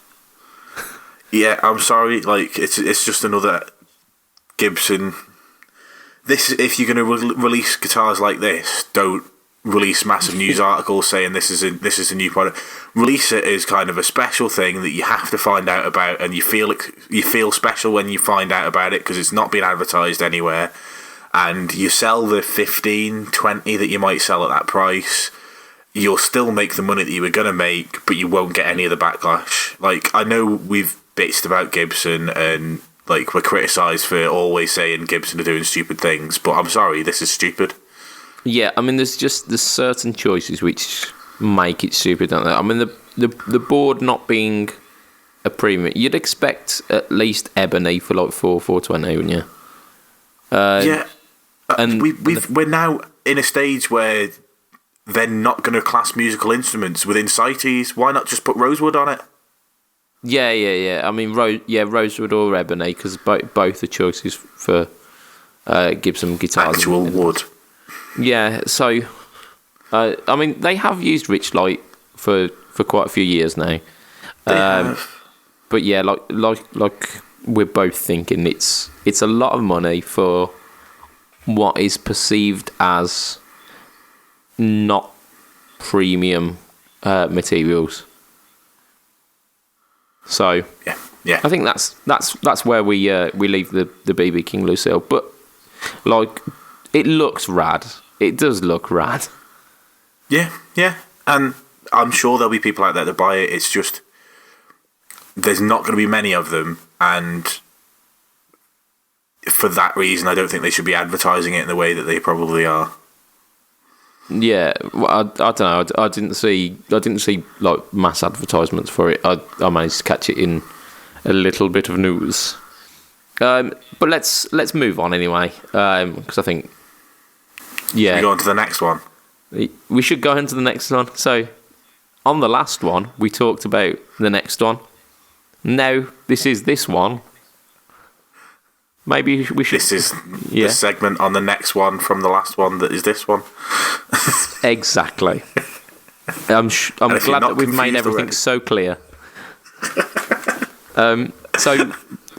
B: Yeah, I'm sorry. Like it's just another Gibson. This, if you're going to release guitars like this, don't release massive news articles saying this is a new product. Release it as kind of a special thing that you have to find out about, and you feel special when you find out about it because it's not been advertised anywhere. And you sell the 15, 20 that you might sell at that price. You'll still make the money that you were going to make, but you won't get any of the backlash. Like, I know we've bitched about Gibson and like we're criticised for always saying Gibson are doing stupid things, but I'm sorry, this is stupid.
A: Yeah, I mean, there's certain choices which make it stupid, don't they? I mean, the board not being a premium, you'd expect at least ebony for like 420, wouldn't you?
B: Yeah, and we're now in a stage where they're not going to class musical instruments within CITES. Why not just put rosewood on it?
A: Yeah. I mean, rosewood or ebony, because both are choices for Gibson guitars.
B: Actual wood.
A: Yeah, so I mean, they have used rich light for quite a few years now.
B: They have.
A: But yeah, like we're both thinking, it's a lot of money for what is perceived as not premium materials. So
B: yeah,
A: I think that's where we leave the BB King Lucille. But like, it looks rad. It does look rad.
B: Yeah, and I'm sure there'll be people out there that buy it. It's just there's not going to be many of them, and for that reason, I don't think they should be advertising it in the way that they probably are.
A: Yeah, well, I don't know. I didn't see like mass advertisements for it. I managed to catch it in a little bit of news. But let's move on anyway, because I think
B: we go on to the next one.
A: We should go into the next one. So on the last one, we talked about the next one. Now this is this one. Maybe we should.
B: This is the segment on the next one from the last one that is this one.
A: Exactly. I'm
B: And if you're
A: glad
B: not
A: that we've made
B: confused
A: everything
B: already-
A: so clear. So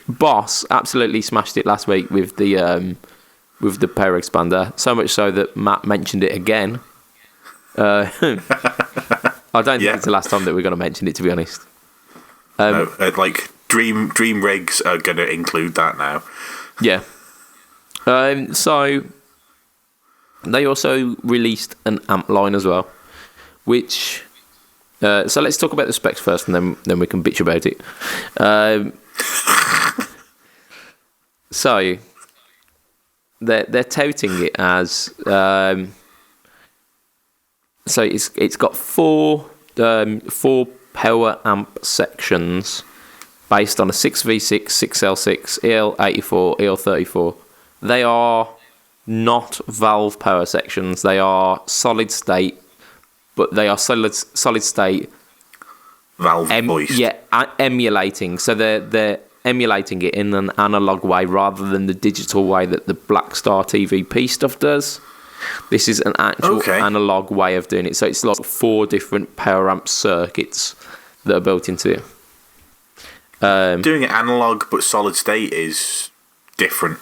A: Boss absolutely smashed it last week with the power expander. So much so that Matt mentioned it again. I don't think it's the last time that we're going to mention it, to be honest.
B: No, like Dream rigs are going to include that now.
A: Yeah. So they also released an amp line as well, which. So let's talk about the specs first, and then we can bitch about it. So they're touting it as so it's got four power amp sections based on a 6V6, 6L6, EL84, EL34. They are not valve power sections. They are solid state, but they are solid state
B: Valve voiced.
A: Yeah, emulating. So they're emulating it in an analog way rather than the digital way that the Blackstar TVP stuff does. This is an actual analog way of doing it. So it's like 4 different power amp circuits that are built into it.
B: Doing it analog but solid state is different.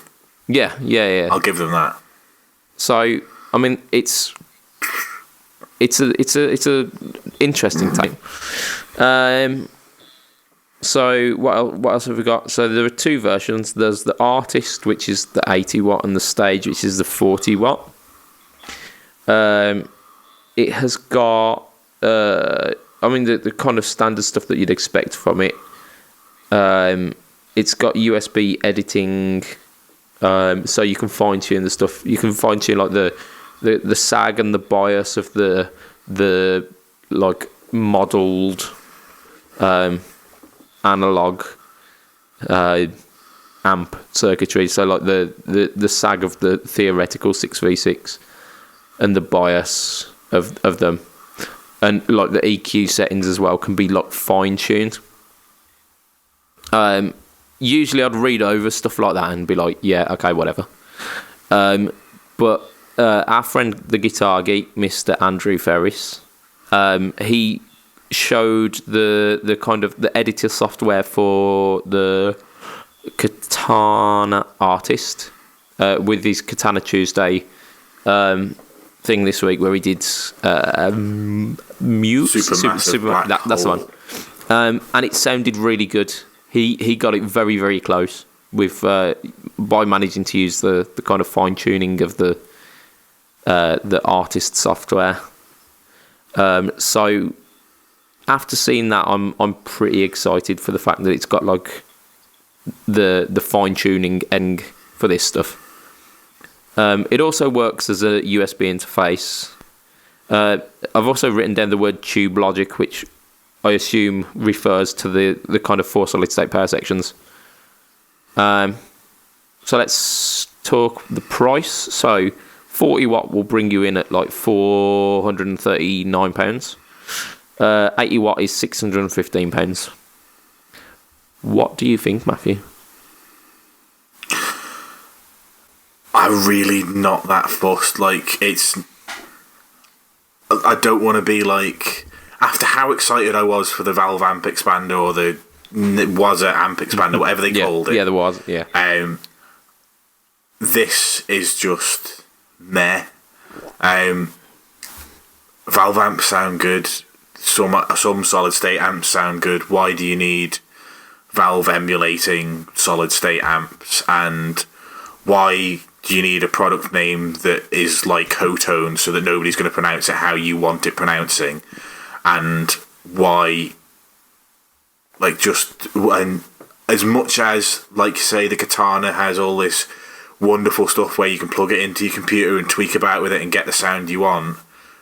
A: Yeah.
B: I'll give them that.
A: So I mean, it's a interesting take. So what else have we got? So there are 2 versions. There's the Artist, which is the 80 watt, and the Stage, which is the 40 watt. It has got the kind of standard stuff that you'd expect from it. It's got USB editing, so you can fine tune the stuff. You can fine tune like the sag and the bias of the like modelled analog amp circuitry. So like the sag of the theoretical 6v6 and the bias of them, and like the EQ settings as well can be like fine tuned. Usually I'd read over stuff like that and be like, yeah, okay, whatever. But our friend, the guitar geek, Mr. Andrew Ferris, he showed the kind of the editor software for the Katana Artist with his Katana Tuesday thing this week, where he did Mute.
B: Supermassive.
A: That's the one. And it sounded really good. He got it very, very close with by managing to use the kind of fine tuning of the Artist software. So after seeing that, I'm pretty excited for the fact that it's got like the fine tuning end for this stuff. It also works as a USB interface. I've also written down the word Tube Logic, which I assume refers to the kind of 4 solid state power sections. So let's talk the price. So 40 watt will bring you in at like £439. 80 watt is £615. What do you think, Matthew?
B: I'm really not that fussed. Like, I don't want to be like, after how excited I was for the Valve amp expander, or it was an amp expander, whatever they called it.
A: Yeah, there was. Yeah.
B: This is just meh. Valve amps sound good. Some solid state amps sound good. Why do you need Valve emulating solid state amps? And why do you need a product name that is like Hotone so that nobody's going to pronounce it how you want it pronouncing? And why, like, just when, as much as, like, say, the Katana has all this wonderful stuff where you can plug it into your computer and tweak about with it and get the sound you want,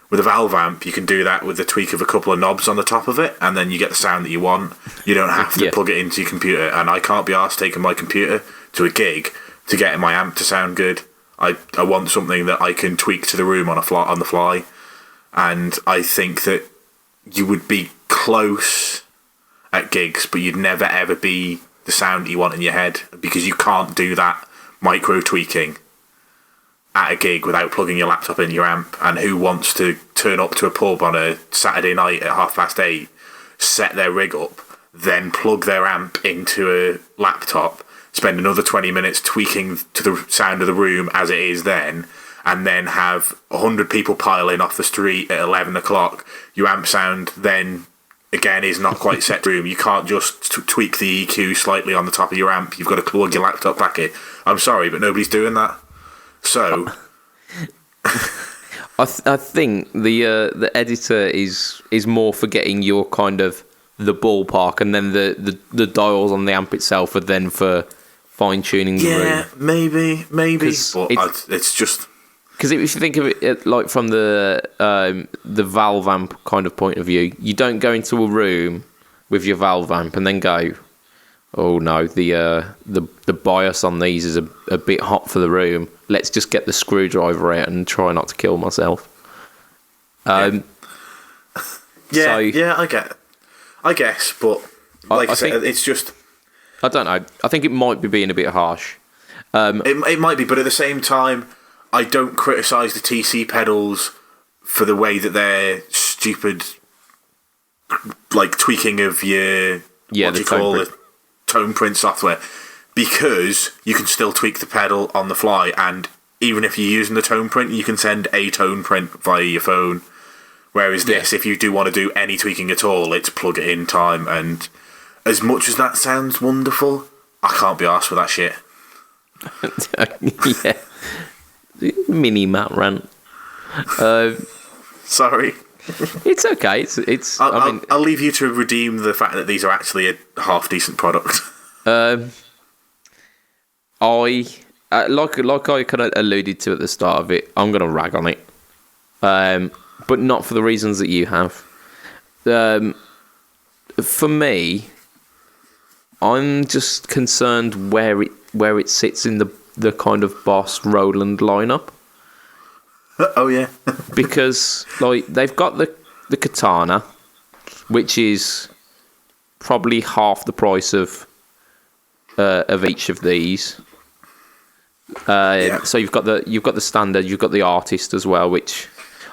B: with a Valve amp you can do that with the tweak of a couple of knobs on the top of it, and then you get the sound that you want. You don't have to plug it into your computer, and I can't be arsed taking my computer to a gig to get my amp to sound good. I want something that I can tweak to the room on the fly, and I think that you would be close at gigs, but you'd never ever be the sound you want in your head, because you can't do that micro tweaking. at a gig without plugging your laptop in your amp, and who wants to turn up to a pub on a Saturday night at 8:30, set their rig up, then plug their amp into a laptop, spend another 20 minutes tweaking to the sound of the room as it is then, and then have 100 people pile in off the street at 11 o'clock. Your amp sound then, again, is not quite set to room. You can't just tweak the EQ slightly on the top of your amp. You've got to plug your laptop back in. I'm sorry, but nobody's doing that. So...
A: I think the editor is more for getting your kind of the ballpark, and then the dials on the amp itself are then for fine tuning the room.
B: Yeah, maybe, but it's just
A: because if you think of it like from the valve amp kind of point of view, you don't go into a room with your valve amp and then go, oh no, the bias on these is a bit hot for the room. Let's just get the screwdriver out and try not to kill myself. I
B: guess, but like I said, it's just...
A: I don't know. I think it might be being a bit harsh.
B: It might be, but at the same time, I don't criticise the TC pedals for the way that they're stupid, like tweaking of your...
A: Yeah,
B: the tone print software, because you can still tweak the pedal on the fly, and even if you're using the tone print, you can send a tone print via your phone. Whereas this, if you do want to do any tweaking at all, it's plug it in time. And as much as that sounds wonderful, I can't be arsed with that shit.
A: Yeah, mini Matt rant.
B: Sorry.
A: It's okay. It's.
B: I'll leave you to redeem the fact that these are actually a half decent product.
A: I like I kind of alluded to at the start of it. I'm gonna rag on it, but not for the reasons that you have. For me, I'm just concerned where it sits in the kind of Boss Roland lineup.
B: Oh yeah,
A: because like they've got the Katana, which is probably half the price of each of these. So you've got the standard, you've got the artist as well, which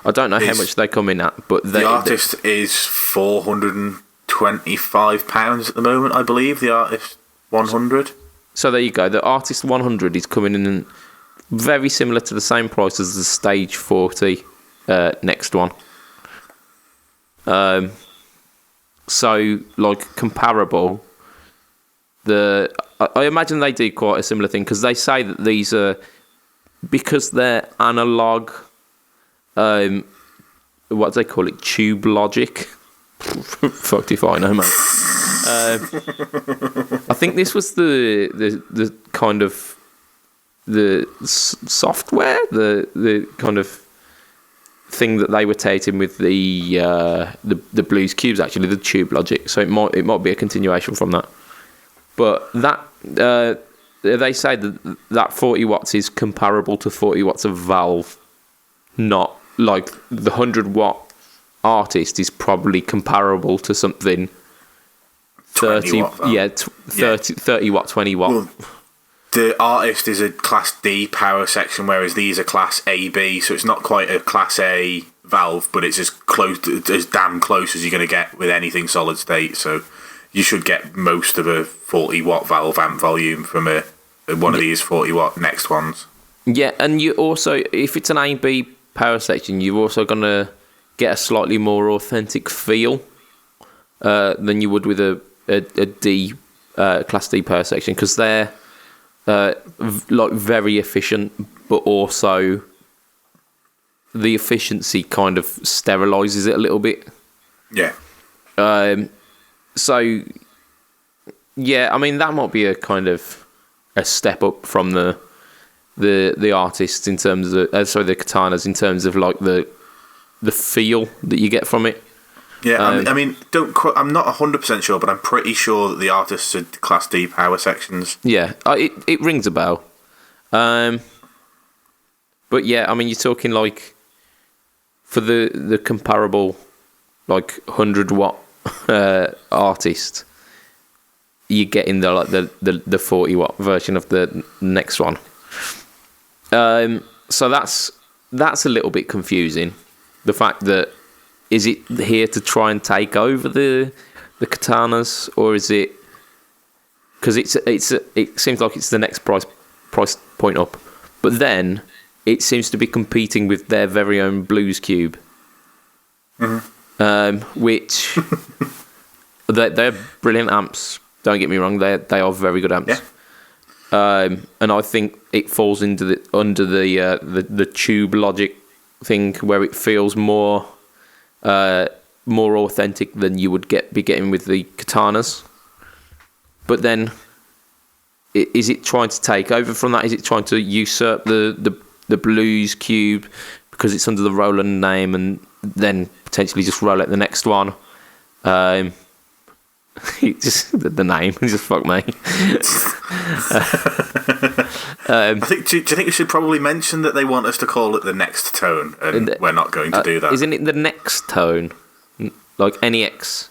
A: I don't know how much they come in at, but
B: the artist is £425 at the moment, I believe. The artist 100.
A: So there you go. The artist 100 is coming in very similar to the same price as the Stage 40 Nextone. So like comparable. I imagine they do quite a similar thing, because they say that these are, because they're analog, what do they call it, tube logic? Fucked if I know, man. I think this was the kind of the software, the kind of thing that they were taking with the Blues Cubes, actually, the tube logic. So it might be a continuation from that. But that they say that 40 watts is comparable to 40 watts of valve, not like the 100 watt artist is probably comparable to something 30 watt, 30 watt, 20 watt. Well,
B: the artist is a Class D power section, whereas these are Class AB, so it's not quite a Class A valve, but it's as damn close as you're going to get with anything solid state. So you should get most of a 40 watt valve amp volume from one of these 40 watt next ones.
A: Yeah, and you also, if it's an AB power section, you're also going to get a slightly more authentic feel than you would with a D Class D power section, because they're like very efficient, but also the efficiency kind of sterilizes it a little bit.
B: Yeah.
A: So yeah, I mean that might be a kind of a step up from the artists in terms of the Katanas, in terms of like the feel that you get from it.
B: Yeah, I mean, I'm not 100% sure, but I'm pretty sure that the artists are Class D power sections.
A: Yeah, it rings a bell. But yeah, I mean, you're talking like for the comparable like 100 watt artist, you're getting the 40 watt version of the next one. So that's a little bit confusing. The fact that is it here to try and take over the katanas, or is it because it seems like it's the next price point up, but then it seems to be competing with their very own Blues Cube, which they're brilliant amps. Don't get me wrong; they are very good amps. Yeah. And I think it falls under the tube logic thing, where it feels more authentic than you would be getting with the katanas. But then, is it trying to take over from that? Is it trying to usurp the Blues Cube because it's under the Roland name, and then potentially just roll out the next one? Just the name, just fuck me.
B: I think. Do you think we should probably mention that they want us to call it the Nextone, and we're not going to do that?
A: Isn't it the Nextone, like NEX?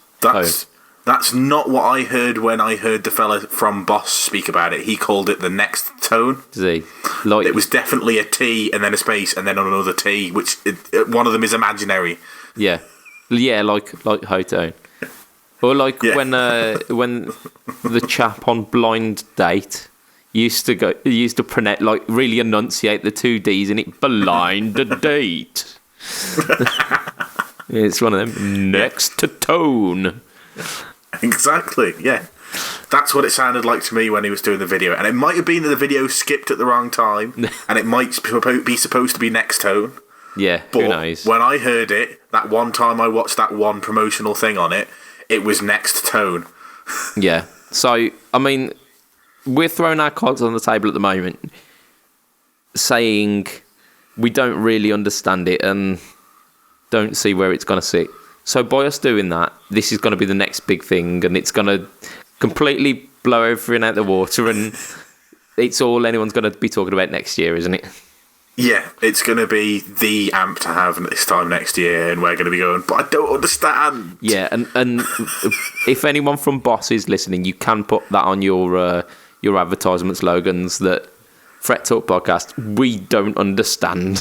B: That's not what I heard when I heard the fella from Boss speak about it. He called it the Nextone.
A: Does he? Like,
B: it was definitely a T and then a space and then another T, which one of them is imaginary.
A: Yeah, like Hotone. Or like when the chap on Blind Date used to pronounce, like, really enunciate the two D's in it. Blind Date. It's one of them. Next to tone.
B: Exactly. Yeah, that's what it sounded like to me when he was doing the video, and it might have been that the video skipped at the wrong time, and it might be supposed to be Nextone.
A: Yeah,
B: but
A: who knows?
B: When I heard it that one time, I watched that one promotional thing on it. It was Nextone.
A: Yeah. So, I mean, we're throwing our cards on the table at the moment, saying we don't really understand it and don't see where it's going to sit. So by us doing that, this is going to be the next big thing, and it's going to completely blow everything out the water, and it's all anyone's going to be talking about next year, isn't it?
B: Yeah, it's going to be the amp to have this time next year, and we're going to be going, but I don't understand.
A: Yeah, and if anyone from Boss is listening, you can put that on your advertisement slogans, that Fret Talk Podcast, we don't understand.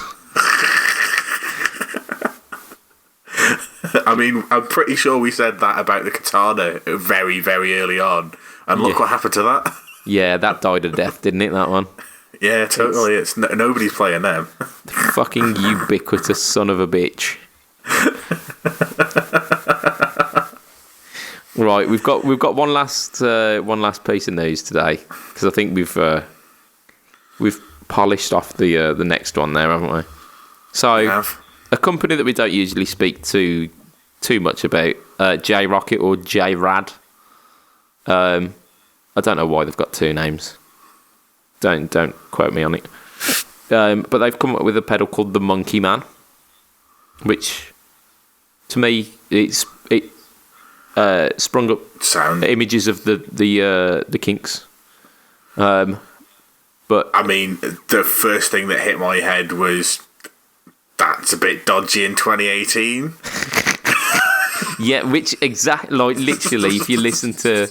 B: I mean, I'm pretty sure we said that about the katana very, very early on, and look what happened to that.
A: Yeah, that died a death, didn't it, that one?
B: Yeah, totally. It's nobody's playing them.
A: Fucking ubiquitous son of a bitch. Right, we've got one last piece of news today, because I think we've polished off the next one there, haven't we? So, a company that we don't usually speak too much about, J Rocket or J Rad. I don't know why they've got two names. Don't quote me on it. But they've come up with a pedal called the Monkey Man, which to me it sprung up images of the Kinks. But
B: I mean, the first thing that hit my head was that's a bit dodgy in 2018.
A: Yeah, which exactly, like, literally, if you listen to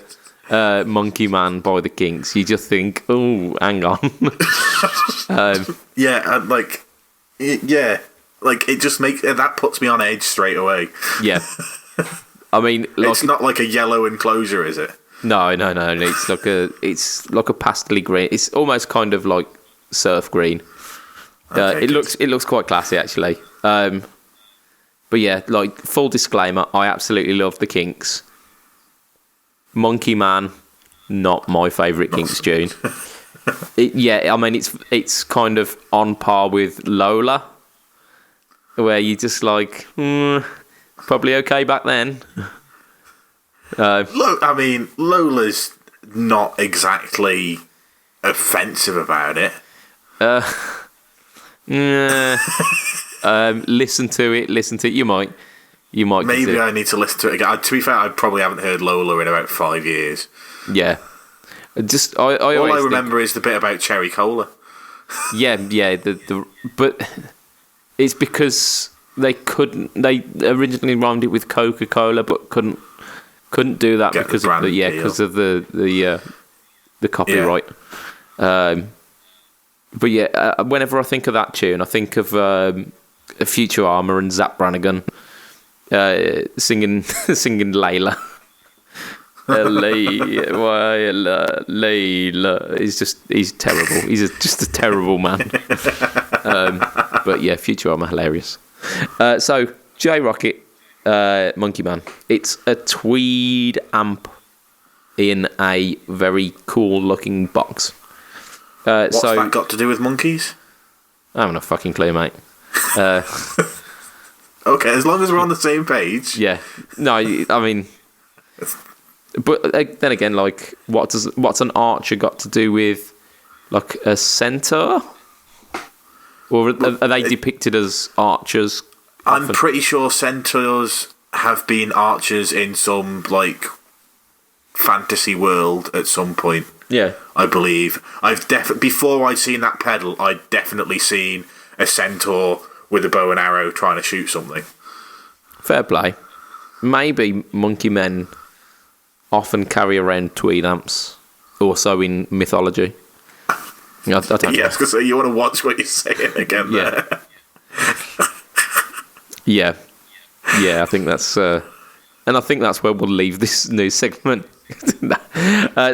A: Monkey Man by the Kinks, you just think, oh, hang on.
B: It just makes that puts me on edge straight away.
A: Yeah, I mean, like,
B: it's not like a yellow enclosure, is it?
A: No. It's like a pastely green. It's almost kind of like surf green. Okay, it looks quite classy, actually. But yeah, like, full disclaimer, I absolutely love the Kinks. Monkey Man, not my favourite Kinks tune. I mean, it's kind of on par with Lola, where you just like, probably okay back then.
B: I mean, Lola's not exactly offensive about it.
A: Listen to it. You might.
B: Maybe I need to listen to it again. To be fair, I probably haven't heard Lola in about 5 years.
A: Yeah. All
B: I remember is the bit about cherry cola.
A: Yeah. But it's because they originally rhymed it with Coca-Cola, but couldn't do that because of the copyright. But yeah, whenever I think of that tune, I think of Future Armor and Zap Brannigan singing singing Layla. Layla. He's terrible. Just a terrible man. But yeah, Future Armor, hilarious. So J Rocket, Monkey Man. It's a tweed amp in a very cool looking box.
B: What's that got to do with monkeys?
A: I haven't a fucking clue, mate.
B: Okay, as long as we're on the same page.
A: Yeah. No, I mean, but then again, like, what's an archer got to do with like a centaur? Or are they depicted as archers?
B: I'm pretty sure centaurs have been archers in some like fantasy world at some point.
A: Yeah,
B: I believe before I'd seen that pedal, I'd definitely seen a centaur with a bow and arrow trying to shoot something.
A: Fair play. Maybe monkey men often carry around tweed amps, also in mythology. I don't know.
B: Yes, because you want to watch what you're saying again there.
A: Yeah. Yeah, I think that's... and I think that's where we'll leave this new segment.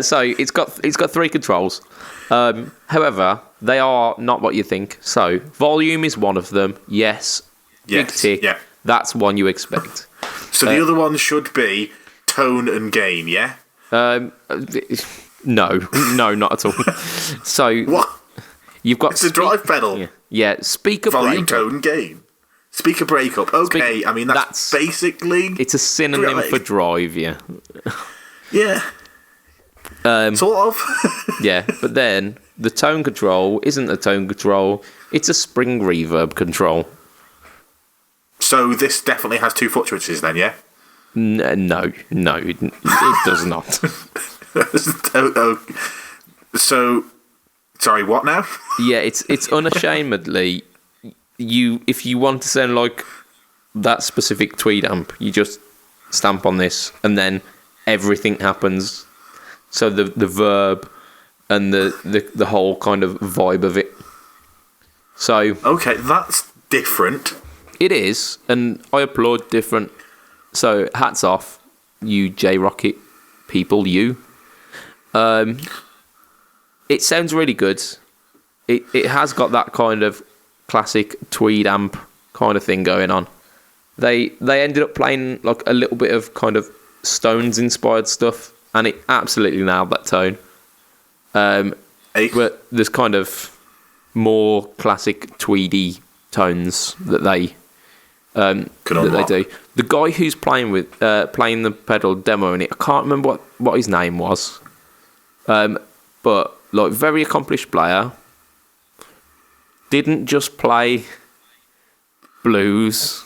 A: So it's got 3 controls. However, they are not what you think. So volume is one of them. Yes. Big tick. Yeah. That's one you expect.
B: So the other one should be tone and gain, yeah?
A: No, not at all. So
B: what?
A: You've got
B: it's a drive pedal.
A: Yeah, speaker
B: volume,
A: breakup.
B: tone, gain. Speaker breakup. Okay, I mean that's basically
A: it's a synonym for drive. Yeah.
B: Yeah. Sort of.
A: Yeah, but then the tone control isn't a tone control; it's a spring reverb control.
B: So this definitely has 2 foot switches, then, yeah?
A: No, it does not.
B: So, sorry, what now?
A: Yeah, it's unashamedly if you want to sound like that specific tweed amp, you just stamp on this, and then everything happens. So the verb and the whole kind of vibe of it. So
B: okay, that's different.
A: It is, and I applaud different. So hats off, you J Rocket people, you. It sounds really good. It has got that kind of classic tweed amp kind of thing going on. They ended up playing like a little bit of kind of Stones inspired stuff, and it absolutely nailed that tone. But there's kind of more classic tweedy tones that they do. The guy who's playing the pedal demoing it, I can't remember what his name was. But like very accomplished player, didn't just play blues,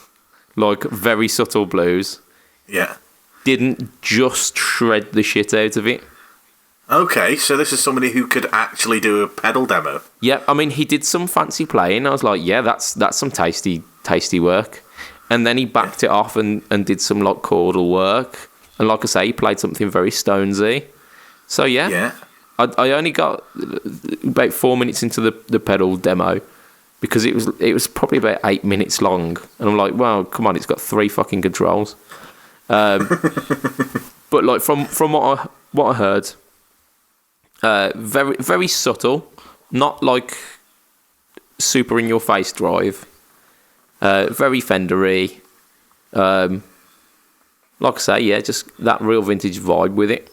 A: like very subtle blues.
B: Yeah.
A: Didn't just shred the shit out of it.
B: Okay, so this is somebody who could actually do a pedal demo.
A: Yeah, I mean he did some fancy playing. I was like, yeah, that's some tasty work. And then he backed it off and did some like chordal work. And like I say, he played something very Stonesy. So yeah. I only got about 4 minutes into the pedal demo because it was probably about 8 minutes long. And I'm like, well, come on, it's got 3 fucking controls. But like from what I heard, very very subtle, not like super in your face drive. Very Fendery. Like I say, yeah, just that real vintage vibe with it.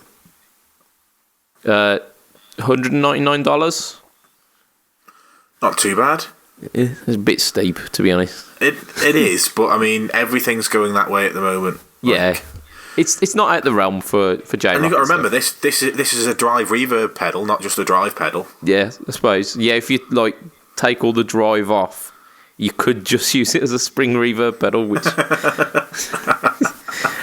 A: $199.
B: Not too bad.
A: It's a bit steep, to be honest.
B: It is, but I mean, everything's going that way at the moment.
A: Yeah, it's not out the realm for J-Rock.
B: And you've got to remember, this is a drive reverb pedal, not just a drive pedal.
A: Yeah, I suppose. Yeah, if you like take all the drive off, you could just use it as a spring reverb pedal, which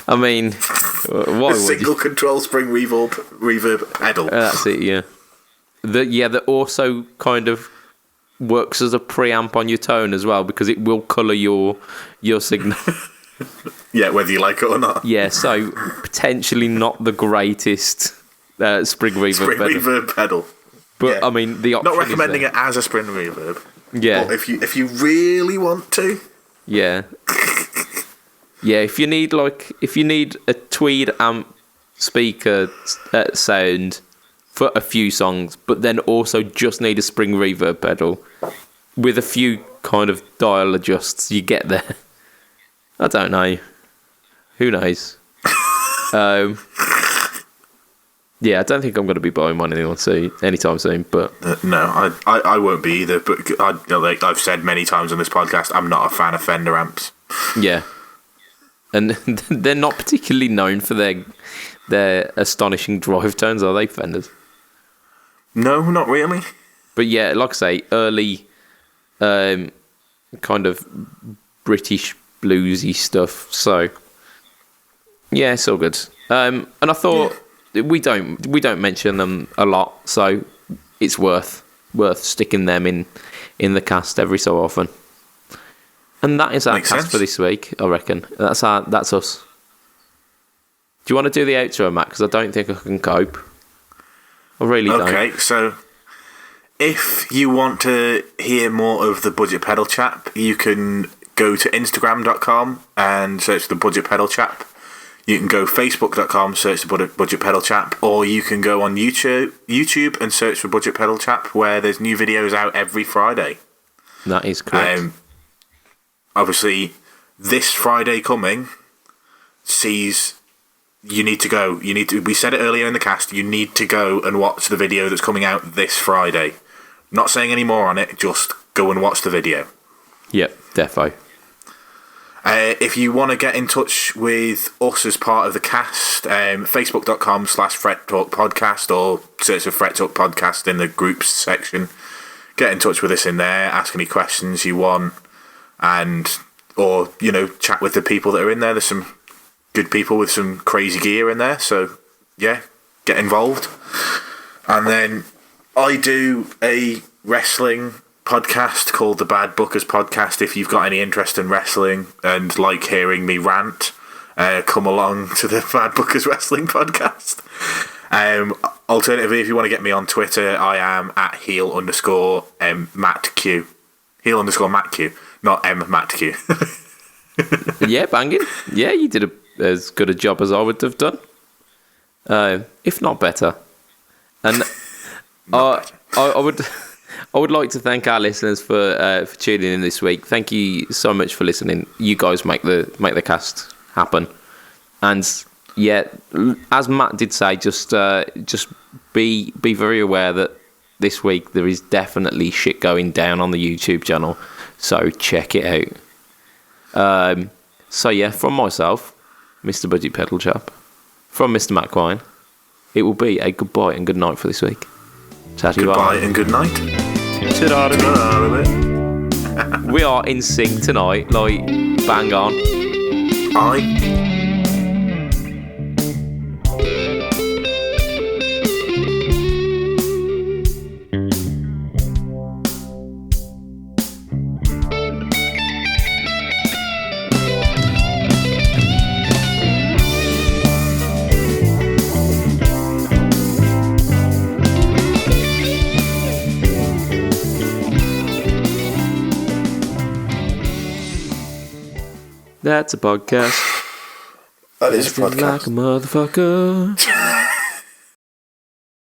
A: I mean, why would
B: single control spring reverb pedal?
A: That's it. Yeah. That also kind of works as a preamp on your tone as well because it will colour your signal.
B: Yeah, whether you like it or not.
A: Yeah, so potentially not the greatest spring reverb pedal.
B: Reverb pedal.
A: But I mean, the option
B: not recommending
A: is
B: it as a spring reverb.
A: Yeah.
B: But if you really want to,
A: yeah, yeah. If you need a tweed amp speaker sound for a few songs, but then also just need a spring reverb pedal with a few kind of dial adjusts, you get there. I don't know. Who knows? Yeah, I don't think I'm going to be buying one anytime soon. But
B: no, I won't be either. But like I've said many times on this podcast, I'm not a fan of Fender amps.
A: Yeah, and they're not particularly known for their astonishing drive tones, are they, Fenders?
B: No, not really.
A: But yeah, like I say, early kind of British bluesy stuff. So yeah, it's all good. And I thought. Yeah. We don't mention them a lot, so it's worth sticking them in the cast every so often. And that is our
B: Makes
A: cast
B: sense.
A: for this week, I reckon. That's us. Do you want to do the outro, Matt? Because I don't think I can cope. I really don't.
B: Okay, so if you want to hear more of the Budget Pedal Chap, you can go to Instagram.com and search the Budget Pedal Chap. You can go Facebook.com, search the Budget Pedal Chap, or you can go on YouTube and search for Budget Pedal Chap, where there's new videos out every Friday.
A: That is correct.
B: Obviously, this Friday coming sees you need to go. We said it earlier in the cast. You need to go and watch the video that's coming out this Friday. Not saying any more on it. Just go and watch the video.
A: Yep, defo.
B: If you want to get in touch with us as part of the cast, facebook.com/Fret Talk Podcast, or search for Fret Talk Podcast in the groups section. Get in touch with us in there, ask any questions you want, or chat with the people that are in there. There's some good people with some crazy gear in there, so yeah, get involved. And then I do a wrestling podcast called the Bad Bookers Podcast. If you've got any interest in wrestling and like hearing me rant, come along to the Bad Bookers Wrestling Podcast. Alternatively, if you want to get me on Twitter, I am at heel_MattQ. Heel_MattQ, not MattQ.
A: Yeah, banging. Yeah, you did as good a job as I would have done, if not better. And I would like to thank our listeners for tuning in this week. Thank you so much for listening. You guys make the cast happen. And yeah, as Matt did say, just be very aware that this week there is definitely shit going down on the YouTube channel. So check it out. So yeah, from myself, Mr. Budget Pedal Chap, from Mr. Matt Quine, it will be a goodbye and good night for this week.
B: Goodbye and good night.
A: We are in sync tonight, like bang on.
B: Aye.
A: That's a podcast.
B: That is a podcast.
A: Like a motherfucker.